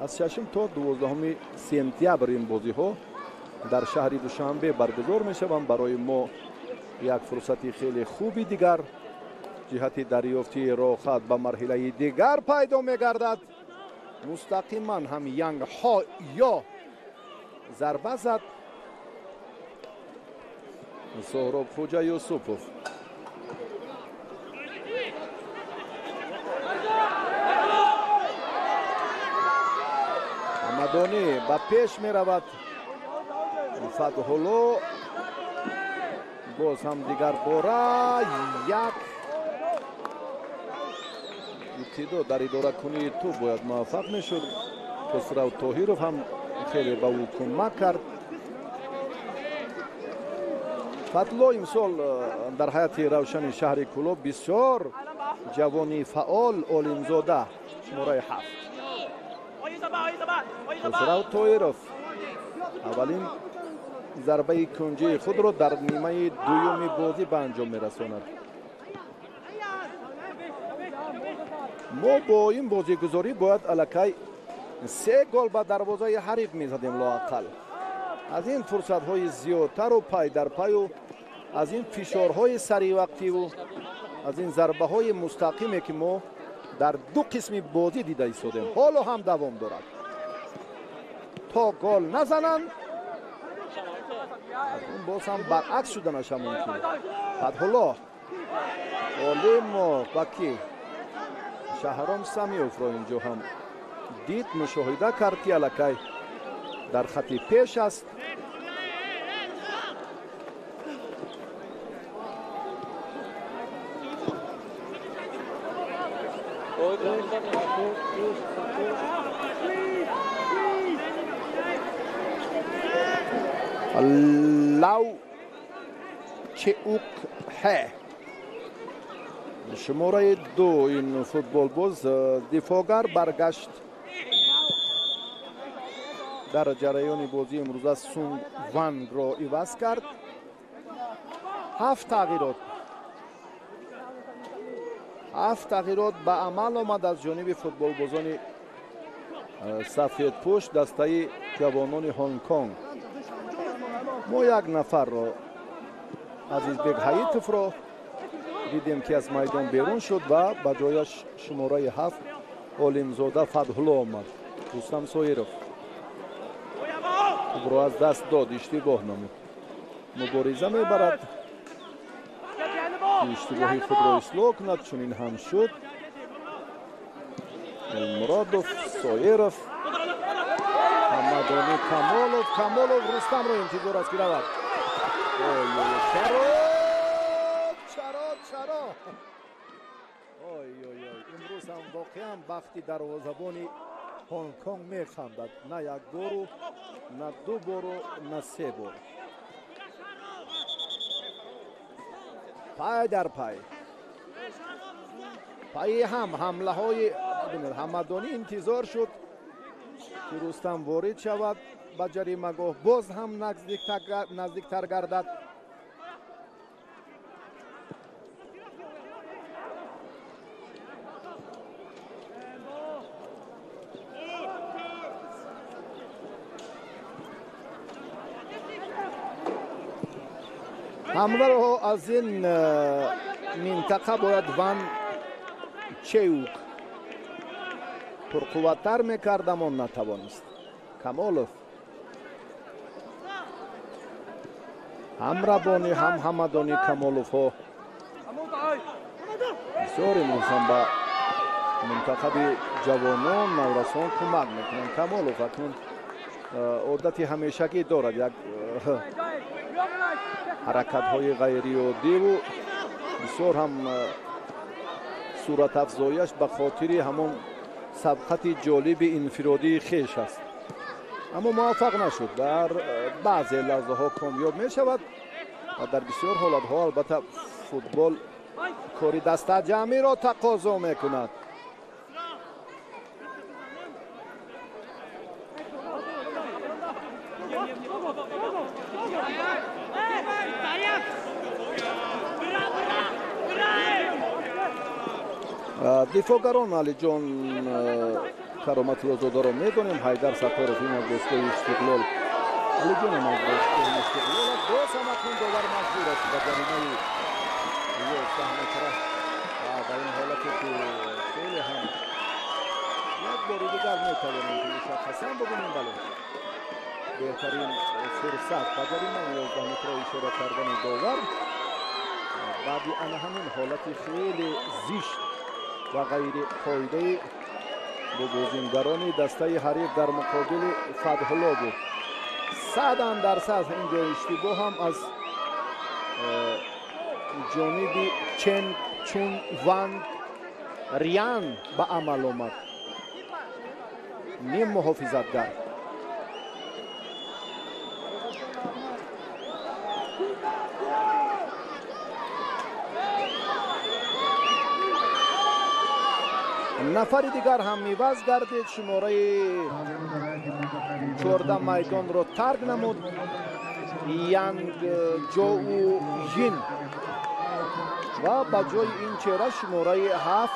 از 6 تا 12 سپتامبر این بازی‌ها در شهر دوشنبه برگزار می‌شوند. برای ما یک فرصتی خیلی خوبی دیگر جهت دریافتی راحت به مرحله دیگر پیدا می‌گردد. مستقیما هم ینگ ها یا ضربه زد سهراب خوجا یوسفوف. حمدانی به پیش می رود. فتح‌الله باز هم دیگر باره یک ابتدا در اداره کنی تو باید موفق میشد. خسرو طاهرов هم خیلی به او کمک کرد. فتح‌الله امسال در حیات روشن شهر کلوب بسیار جوانی فعال عالمزاده شماره 7 خسرو طاهرов اولین ضربه کنجی خود را در نیمه دوم بازی به انجام میرساند. ما با این بازیگزاری باید الکی 3 گل به دروازه حریف میزدیم لااقل. از این فرصت های زیادتر و پای در پای و از این فشارهای سری وقتی و از این ضربه های مستقیمی که ما در دو قسم بازی دیده ایستادیم حالا هم دوام دارد. تا گل نزنند باز هم برعکس شدنش هم ممکنه. فتح‌الله عالم و بکی شهرام سمیوف را اینجا هم دید مشاهده کرد که الکی در خط پیش است. لو چئوک ه شماره 2 این فوتبال باز دفاعگر برگشت در جریان بازی امروز سونگ وانگ را عوض کرد. 7 تغییرات به عمل آمد از جانب فوتبال بازان سفید پوش دسته جوانان هنگ کنگ. ما یک نفر را عزیز بیگ حییتوف را دیدیم که از میدان بیرون شد و به جایش شماره 7 عالمزاده فتح‌الله آمد. رستم سایرов توپ را از دست داد، اشتباه نمود. مبارزه میبرد اشتباهی خود را اصلاح کند. چنین هم شد. المرادوف سایرов حمدانی کمالوف رستم را انتظار است که رود. چرا امروز هم واقعا بختی دروازه‌بان هنگ کنگ میخندد. نه یک بار و نه 2 بار و نه 3 بار. پای در پای هم حمله های حمدانی انتظار شد که رستم وارد شود به جریمه‌گاه. باز هم نزدیکتر گردد. حمله ها از این منطقه باید وان چئوک پرقوت‌تر میکرد اما نتوانست. کمالوف هم ربانی هم حمدانی کمالوف ها بسیار امروز هم به منتخب جوانان نورسان کمک میکنند. کمالوف اکنون عادت همیشگی دارد یک حرکت های غیری عادی و بسیار هم صورت افزایش به خاطر همون سبقت جالب انفرادی خیش است. اما موفق نشد. در بعضی لحظه ها کامیاب می شود و در بسیار حالت ها البته فوتبال کاری دسته جمعی را تقاضا می کند. دفاعگران علی جان кароматуллозодаро медонем. Ҳайдар Саттаров ин аз бостгоҳи Истиқлол алиҷонам аз бостгоҳи Истиқлол аст. боз ҳам акнун довар маҷбур аст ба ҷаримаи 11 метра. ба ин ҳолате ки хеле ҳам як бори дигар метавонем ки мушаххасан бубинем. бале беҳтарин фурсат ба ҷаримаи 11 метра ишора кардани довар баъди ана ҳамин ҳолати хеле зишт ва ғайриқоидаи бозингарони дастаи ҳариф дар муқобили Фатҳулло буд. 100% инҷо иштибоҳам аз ҷониби Чен Чун Ванг Риан ба амал омад. ним муҳофизатгар. нафари дигар ҳам миваз гардид. шумораи 14 майдонро тарк намуд. Янг Ҷоу Йин ва ба ҷои ин чера шумораи 7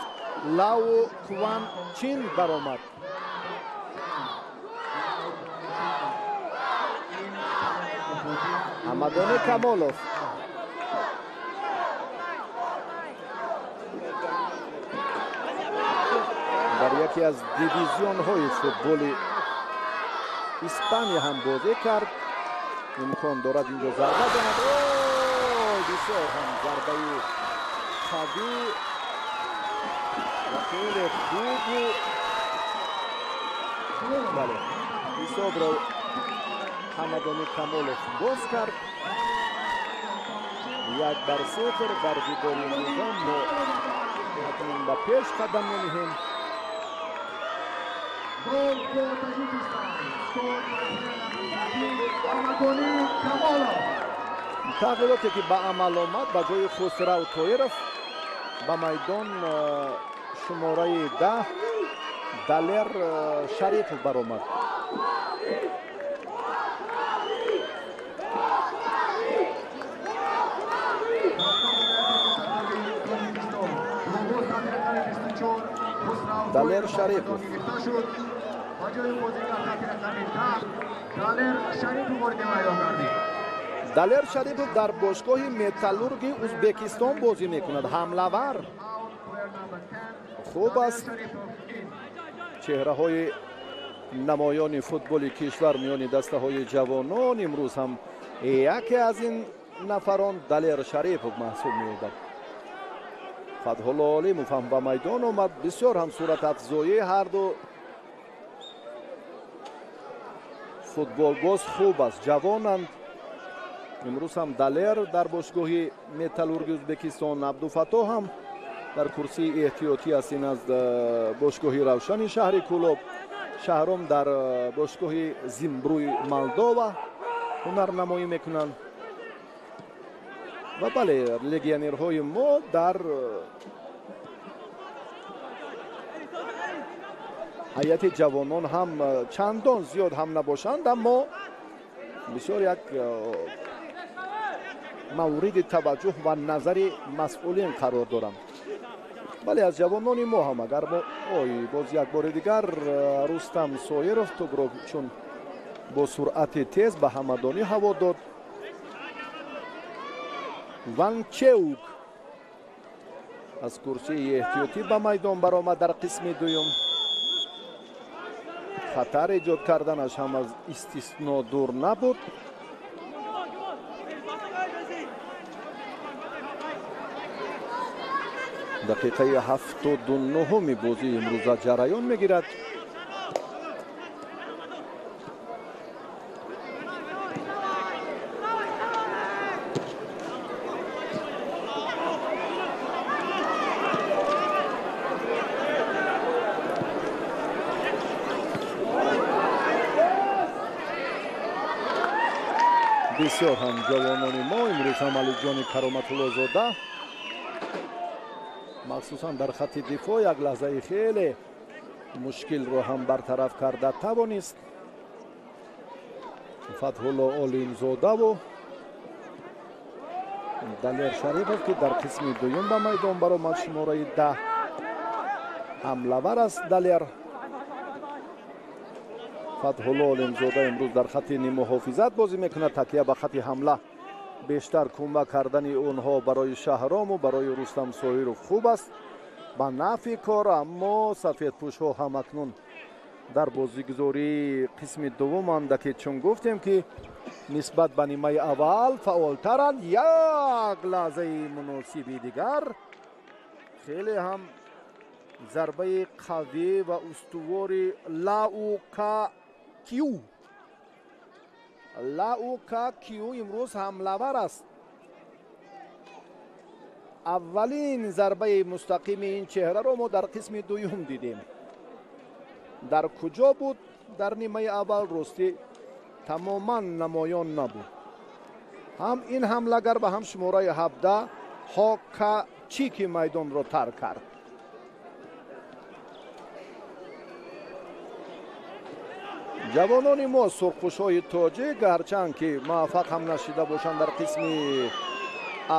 Лао Кван Чин баромад. Ҳамадони Камолов дар яке аз дивизионҳои футболи Испания ҳам бозӣ кард. имкон дорад инҷо зарба занад. бисёр ҳам зарбаи қавӣ ва хеле хубу бале ҳисобро ҳамадони Камолов боз кард. 1-0 дар дидори низом мо акнун ба пеш қадам мениҳем. Gol for Tajikistan. Scored by Hamadoni Kamolov. тағйироте ки ба амал омад ба ҷои Хусрав Тоиров ба майдон шумораи 10 Далер Шарипов баромад. Далер Шарипов Далер Шарипов дар бошгоҳи Металлурги Узбекистон бозӣ мекунад. ҳамлавар хуб аст. чеҳраҳои намоёни футболи кишвар миёни дастаҳои ҷавонон имрӯз ҳам яке аз ин нафарон Далер Шарипов маҳсуб меёбад. Фатҳулло Олимов ҳам ба майдон омад. бисёр ҳам суратафзоӣ ҳарду футболбоз хуб аст, ҷавонанд. имрӯз ҳам Далер дар бошгоҳи Металлурги Узбекистон, Абдуфатто ҳам дар курсии эҳтиётӣ аст. ин аз бошгоҳи Равшани шаҳри Кӯлоб, Шаҳром дар бошгоҳи Зимбруи Молдова ҳунарнамоӣ мекунанд. ва бале легионерҳои мо дар ҳайати ҷавонон ҳам чандон зиёд ҳам набошанд, аммо бисёр як мавриди таваҷҷӯҳ ва назари масъулин қарор доранд. бале аз ҷавонони мо ҳам агар боз як бори дигар Рустам Соиров тӯбро чун бо суръати тез ба Ҳамадонӣ ҳаво дод. Ванчеук аз курсии эҳтиётӣ ба майдон баромад дар қисми дуюм. хатар эҷод карданаш ҳам аз истисно дур набуд. дақиқаи 79 бозии имрӯза ҷараён мегирад. бисёр ҳам ҷавонони мо имрӯз ҳам Алиҷони Кароматуллозода махсусан дар хатти дифоъ як лаҳзаи хеле мушкилро ҳам бартараф карда тавонист. Фатҳулло Олимзодаву Далер Шарипов ки дар қисми дуюм ба майдон баромад. шумораи 10 ҳамлавар аст Далер. фатҳулло олимзода имрӯз дар хатти ниммуҳофизат бозӣ мекунад. такя ба хатти ҳамла бештар кӯмак кардани онҳо барои Шаҳрому барои Рустам Соиров хуб аст ба нафъи кор. аммо сафедпӯшҳо ҳам акнун дар бозигузории қисми дуввуманд ки чун гуфтем ки нисбат ба нимаи аввал фаъолтаранд. як лаҳзаи муносиби дигар хеле ҳам зарбаи қавӣ ва устувори Лаукакю имрӯз ҳамлавар аст. аввалин зарбаи мустақими ин чеҳраро мо дар қисми дуюм дидем. дар куҷо буд? дар нимаи аввал ростӣ тамоман намоён набуд. ҳам ин ҳамлагар ва ҳам шумораи 17 Ҳокачики майдонро тарк кард. ҷавонони мо сурхпӯшҳои тоҷик ҳарчанд ки муваффақ ҳам нашида бошанд дар қисми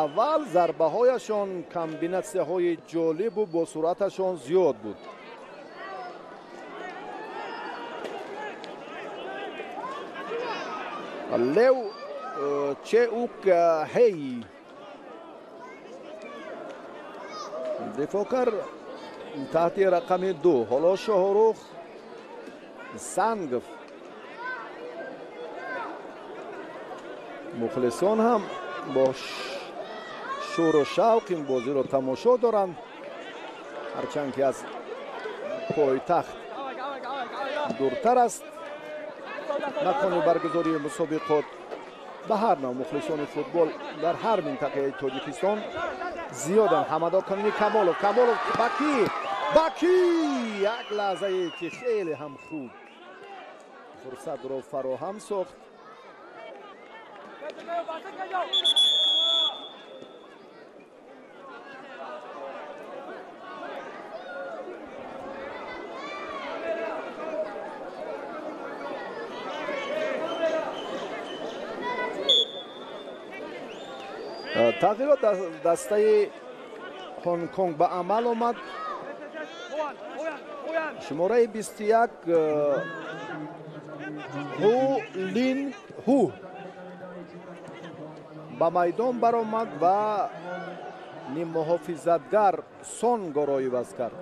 аввал, зарбаҳояшон комбинатсияҳои ҷолибу босуръаташон зиёд буд. лев чеук ҳей дифоъкар таҳти рақами 2. ҳоло Шоҳрух Сангов. мухлисон ҳам бо шӯру шавқ ин бозиро тамошо доранд, ҳарчанд ки аз пойтахт дуртар аст макони баргузории мусобиқот. ба ҳар навъ мухлисони футбол дар ҳар минтақаи Тоҷикистон зиёданд. ҳамадокани Камолов Бакӣ як лаҳзае ки хеле ҳам хуб фурсатро фароҳам сохт. тағйирот дастаи Ҳонконг ба амал омад. шумораи 21 Ҳу Лин Ҳу ба майдон баромад ва ниммуҳофизатгар Сонгоро иваз кард.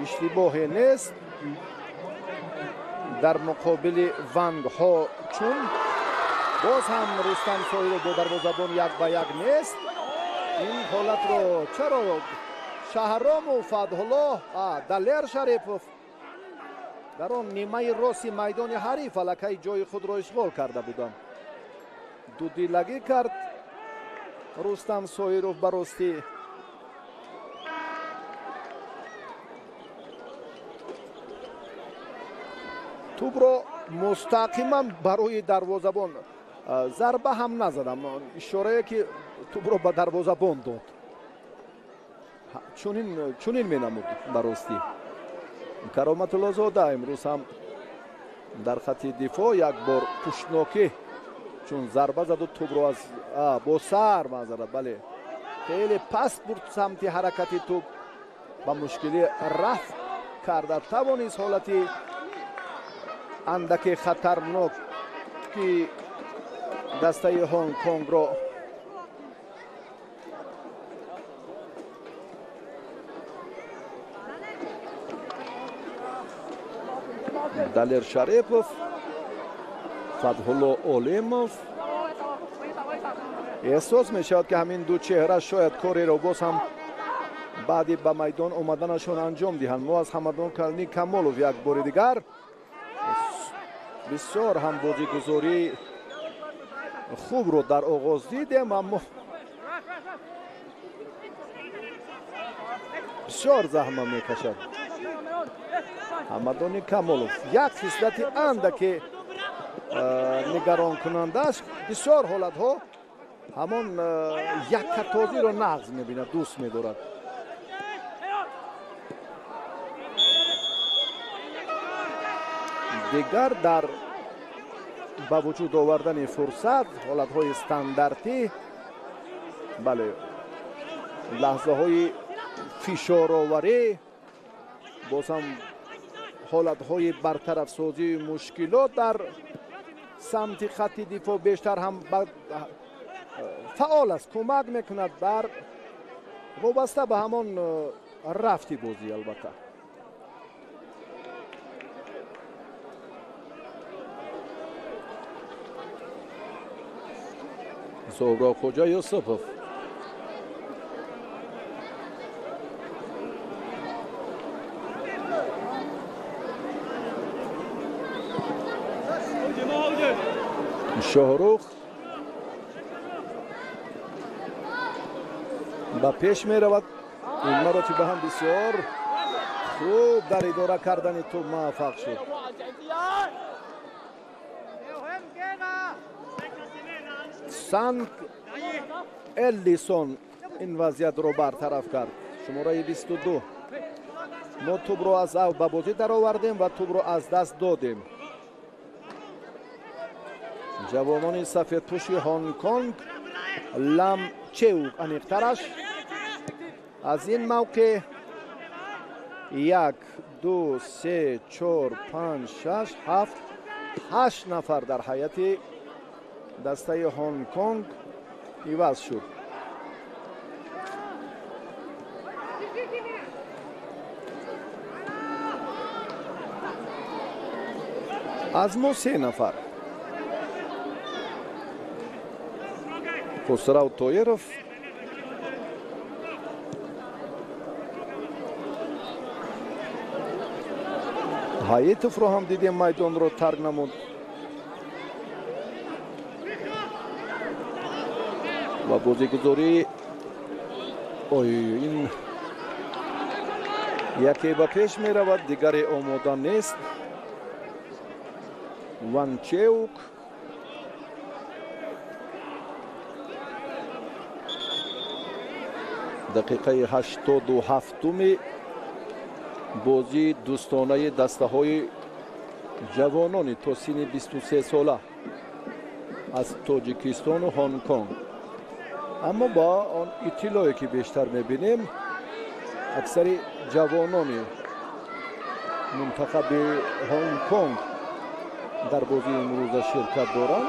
иштибоҳе нест дар муқобили Ванг Ҳо Чун. боз ҳам Рустам Соиров бо дарвозабон 1-1 нест. ин ҳолатро чаро Шаҳрому Фатҳулло Далер Шарипов дар он нимаи рости майдони ҳариф аллакай ҷои худро ишғол карда буданд. дудилагӣ кард Рустам Соиров ба ростӣ. тӯбро мустақиман барои дарвозабон зарба ҳам назадам. ишорае ки тӯбро ба дарвозабон дод. чунин менамуд ба ростӣ. Кароматуллозода имрӯз ҳам дар хатти дифоъ як бор пуштнокӣ чун зарба заду тӯбро аз бо сар маъзарат бале хеле паст бурд самти ҳаракати тӯб ба мушкилӣ рафт карда тавонист ҳолати андаке хатарнок ки дастаи Ҳонконгро Далер Шарипов, Фатҳулло Олимов. эҳсос мешавад ки ҳамин ду чеҳра шояд кореро боз ҳам баъди ба майдон омаданашон анҷом диҳанд. мо аз Ҳамадонкални Камолов як бори дигар бисёр ҳам бозигузории хубро дар оғоз дидем, аммо бисёр заҳма мекашад Ҳамадони Камолов. як хислати андаке нигаронкунандааш бисёр ҳолатҳо ҳамон яккатозиро нағз мебинад, дӯст медорад. дигар дар ба вуҷуд овардани фурсат ҳолатҳои стандартӣ, бале лаҳзаҳои фишороварӣ боз ҳам حالتهای برطرف سازی مشکلات در سمت خط دفاع بیشتر هم فعال است، کمک میکند در وابسته به همان رفتی بازی. البته سهراب خوجا یوسفوف شاهروخ با پیش می رود. این مراتب هم بسیار خوب در اداره کردن توپ موفق شد. سانک الیسون این وضعیت رو برطرف کرد. شماره 22 ما توپ رو از او به بازی در آوردیم و توپ رو از دست دادیم. جوانان سفید پوشی هنگ کنگ لم چوک انیقترش از این موقع 1 2 3 4 5 6 7 8 نفر در حیات دسته هنگ کنگ عوض شد. از ما 3 نفر خسرو تویروف، هایتوف رو هم دیدیم میدان رو ترک نمود و بازیگزاری این یکی به پیش می رود دیگری آماده نیست. وانچوک دقیقه 87 بازی دوستانه دسته های جوانان تا سن 23 ساله از تاجیکستان و هنگ کنگ. اما با آن اطلاعی که بیشتر میبینیم اکثر جوانان منتخب هنگ کنگ در بازی امروز شرکت دارند.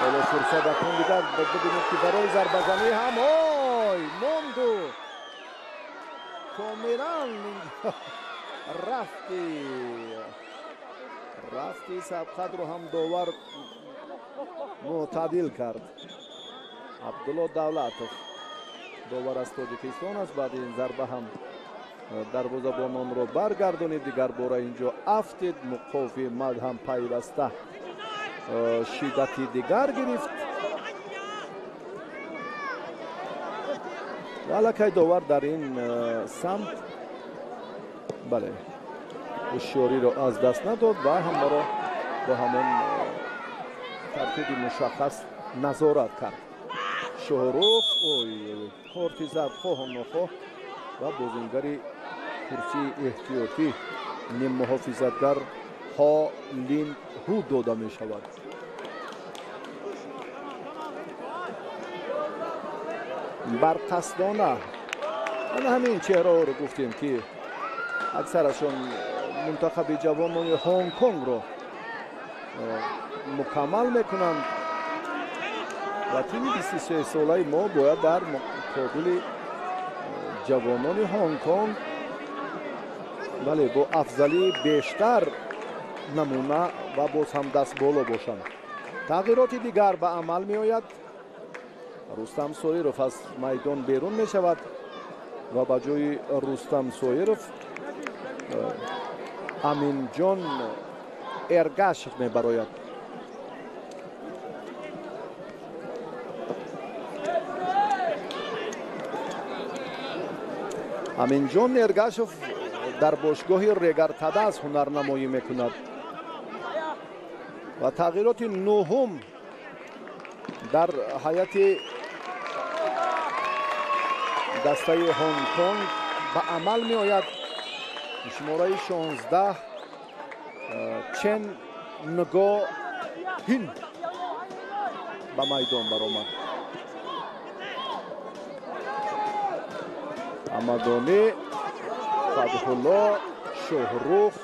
حالا فرصت اکنون دیگر ببینید که برای ضربه‌زنی هم موندو کاملا رفتی سبقت رو هم داور معتدل کرد. عبدالله دولتوف داور از تاجیکستان است. بعد این ضربه هم دروازه‌بانان رو برگردونید. دیگر باره اینجا افتید مقافی مرد هم پیوسته شدتی دیگر گرفت. ولکه داور در این سمت بله هوشیاری رو از دست نداد و همه را با همون ترتیب مشخص نظارت کرد. شاهروخ کارت ضرب خواه و نخواه و بازیگری کرسی احتیاطی نیم محافظتگر ها لین هو داده می شود. برقصدانه من همین چهره رو گفتیم که اکثرشون منتخب جوانان هنگ کنگ رو مکمل میکنند و تیم 23 ساله ما باید در مقابل جوانان هنگ کنگ بله با افضلی بیشتر نمونه و باز هم دست بالا باشند. تغییرات دیگر به عمل می آید. رستم سویروف از میدان بیرون می شود و به جای رستم سویروف امین جان ارگاشف می براید. امین جان ارگاشف در باشگاه ریگر تداس هنرنمایی میکند و تغییرات نهم در حیات دسته هنگ کنگ به عمل می آید. شماره 16 چن نگاه هین به میدان برآمد. امدانی фатҳулло, шоҳрух,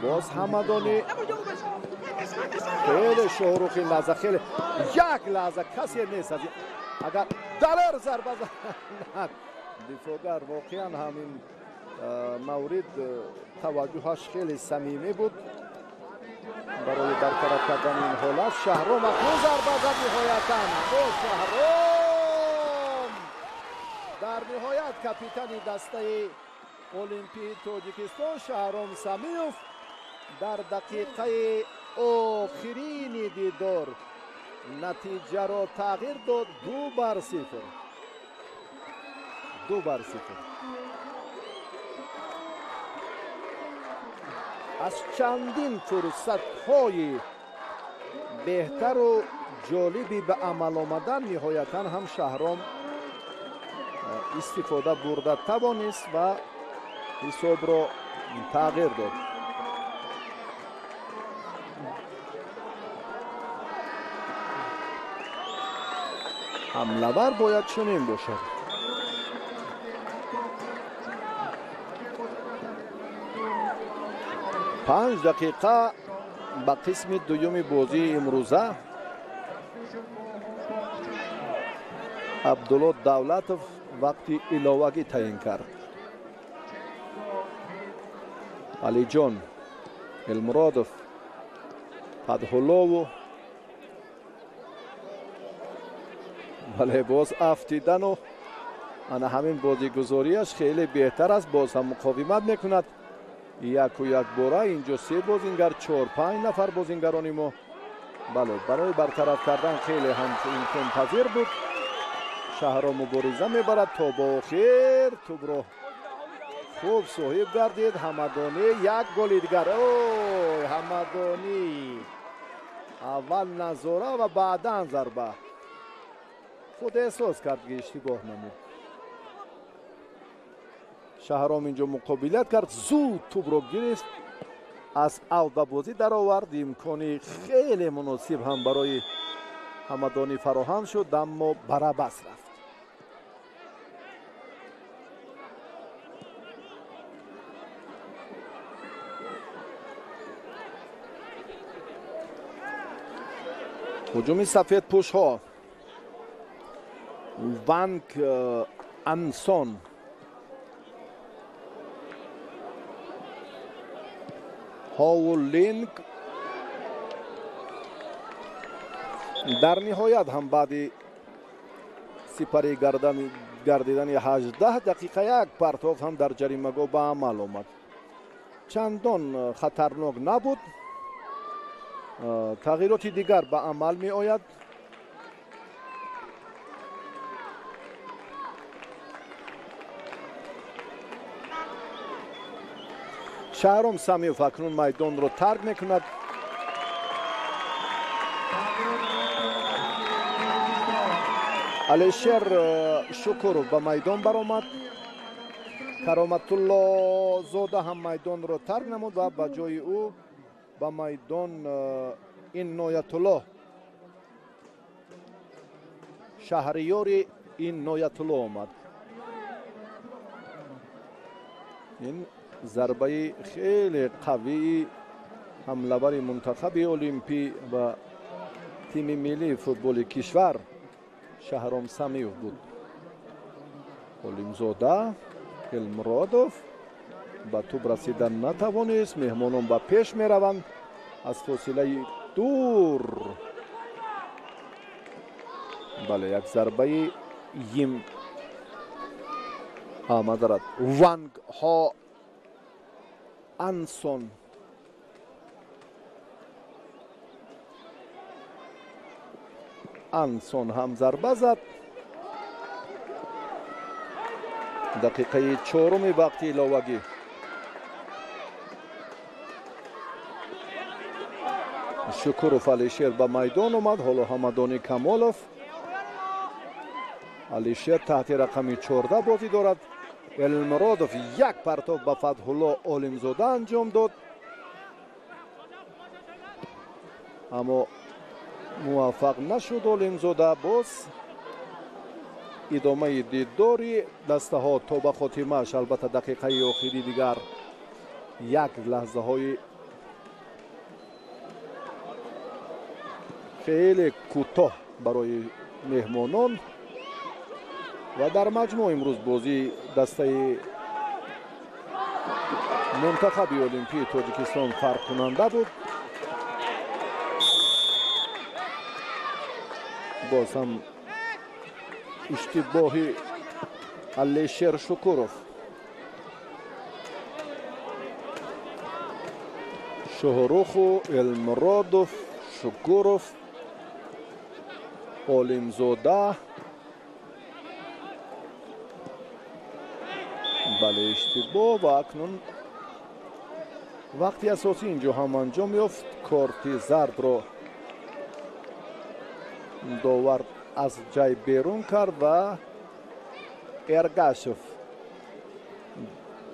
боз ҳамадонӣ. خیلی شاهروخ این لحظه خیلی یک لحظه کسی نیست از اگر درر ضربه زد دفاعگر واقعا همین مورد توجهش خیلی صمیمی بود برای برطرف کردن این حالت. شهرام اکنون ضربه زد نهایتا. شهرام در نهایت کاپیتان دسته المپی تاجیکستان شهرام سمیوف در دقیقه آخرین دیدار نتیجه را تغییر داد. 2-0. از چندین فرصت های بهتر و جالبی به عمل آمدن نهایتا هم شهرام استفاده برده توانست و حساب را تغییر داد. حمله‌ور باید چنین باشد. پنج دقیقه به قسم دوم بازی امروزه عبدالله دولتов وقتی ایلاوگی تعیین کرد. علی جان، المرادов، فدحالله و ولی باز افتیدن و انا همین بازیگذاریش خیلی بهتر است. باز هم مقاومت میکند. یک و یک باره اینجا 3 بازیگر 4-5 نفر بازیگرانی ما برای برطرف کردن خیلی هم امکان پذیر بود. شهرام مبارزه میبرد تا با آخر توپ را خوب صاحب گردید. حمدانی یک گل دیگر. حمدانی اول نظاره و بعدا ضربه. خود احساس کرد که اشتباه نمود. شهرام اینجا مقابلت کرد. زود توپ را گرفت. از اوت به بازی در آورد. امکانی خیلی مناسب هم برای حمدانی فراهم شد اما برابس رفت. هجوم سفید پوش ها. وانگ انسون، هاولینگ در نهایت هم بعد سپری گردیدن 18 دقیقه یک پرتاب هم در جریمه‌گاه به عمل آمد. چندان خطرناک نبود. تغییرات دیگر به عمل می آید. شهرام سمیوف اکنون میدان را ترک میکند. علیشیر شکروف به میدان برآمد. کرامت الله زاده هم میدان را ترک نمود و به جای او به میدان این نایت الله شهریار این نایت الله آمد. این ضربه خیلی قوی حمله‌ور منتخب المپی و تیم ملی فوتبال کشور شهرام سمیوف بود. علمزاده، المرادov به توپ رسیدن نتوانست. مهمانان به پیش می روند از فاصله دور. بله، یک ضربه یم آمد دارد. وانگ ها انسون هم ضربه زد. دقیقه 4 وقت ایلاوگی. شکروف علیشیر به میدان آمد. حالا حمدانی کمالوف. علیشیر تحت رقم 14 بازی دارد. المرادov یک پرتاب به فدحالله عالمزاده انجام داد اما موفق نشد. عالمزاده باز ادامه دیداری دسته ها تا به خاتمه‌اش. البته دقیقه آخری دیگر یک لحظه های خیلی کوتاه برای مهمانان و در مجموع امروز بازی دسته منتخب المپی تاجیکستان فرق کننده بود. باز هم اشتباه алишер شکورов، شهروخو، المرادوف، شکورов، олимзода. بله اشتباه و اکنون وقتی اساسی اینجا هم انجام یافت. کارت زرد را داور از جای بیرون کرد و ارگاشف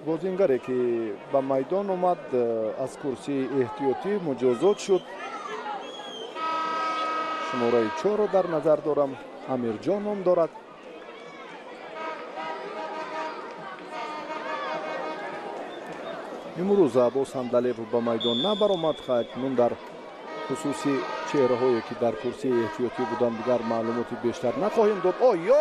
بازیگری که به میدان اومد از کرسی احتیاطی مجازات شد. شماره 4 را در نظر دارم. امیرجان هم دارد. امروز باز هم دلیل به میدان نبرآمد. اکنون در خصوصی چهره هایی که در کرسی احتیاطی بودند دیگر معلوماتی بیشتر نخواهیم داد. آی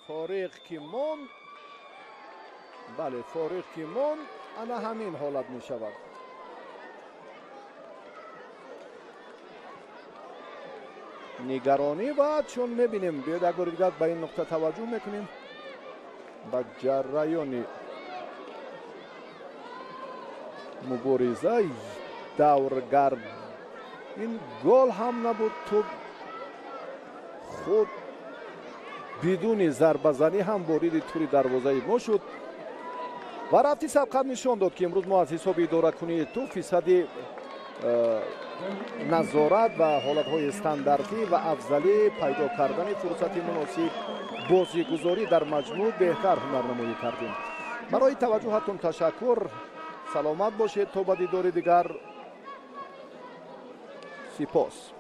فارغ که ماند. بله فارغ که ماند. انا همین حالت می شود. نگرانی بعد چون میبینیم بیاید اگر دیگر به این نقطه توجه میکنیم با جریان مبارزه دورگرد. این گل هم نبود، تو خود بدون ضربه زنی هم وارد توری دروازه ما شد و رفتی سبقت نشان داد که امروز ما از حساب اداره کنی تو فیصدی نظارت و حالتهای استانداردی و افضلی پیدا کردن فرصت مناسب بازیگذاری در مجموع بهتر هنرنمایی کردیم. برای توجهتون تشکر. سلامت باشید تا به دیدار دیگر. سپاس.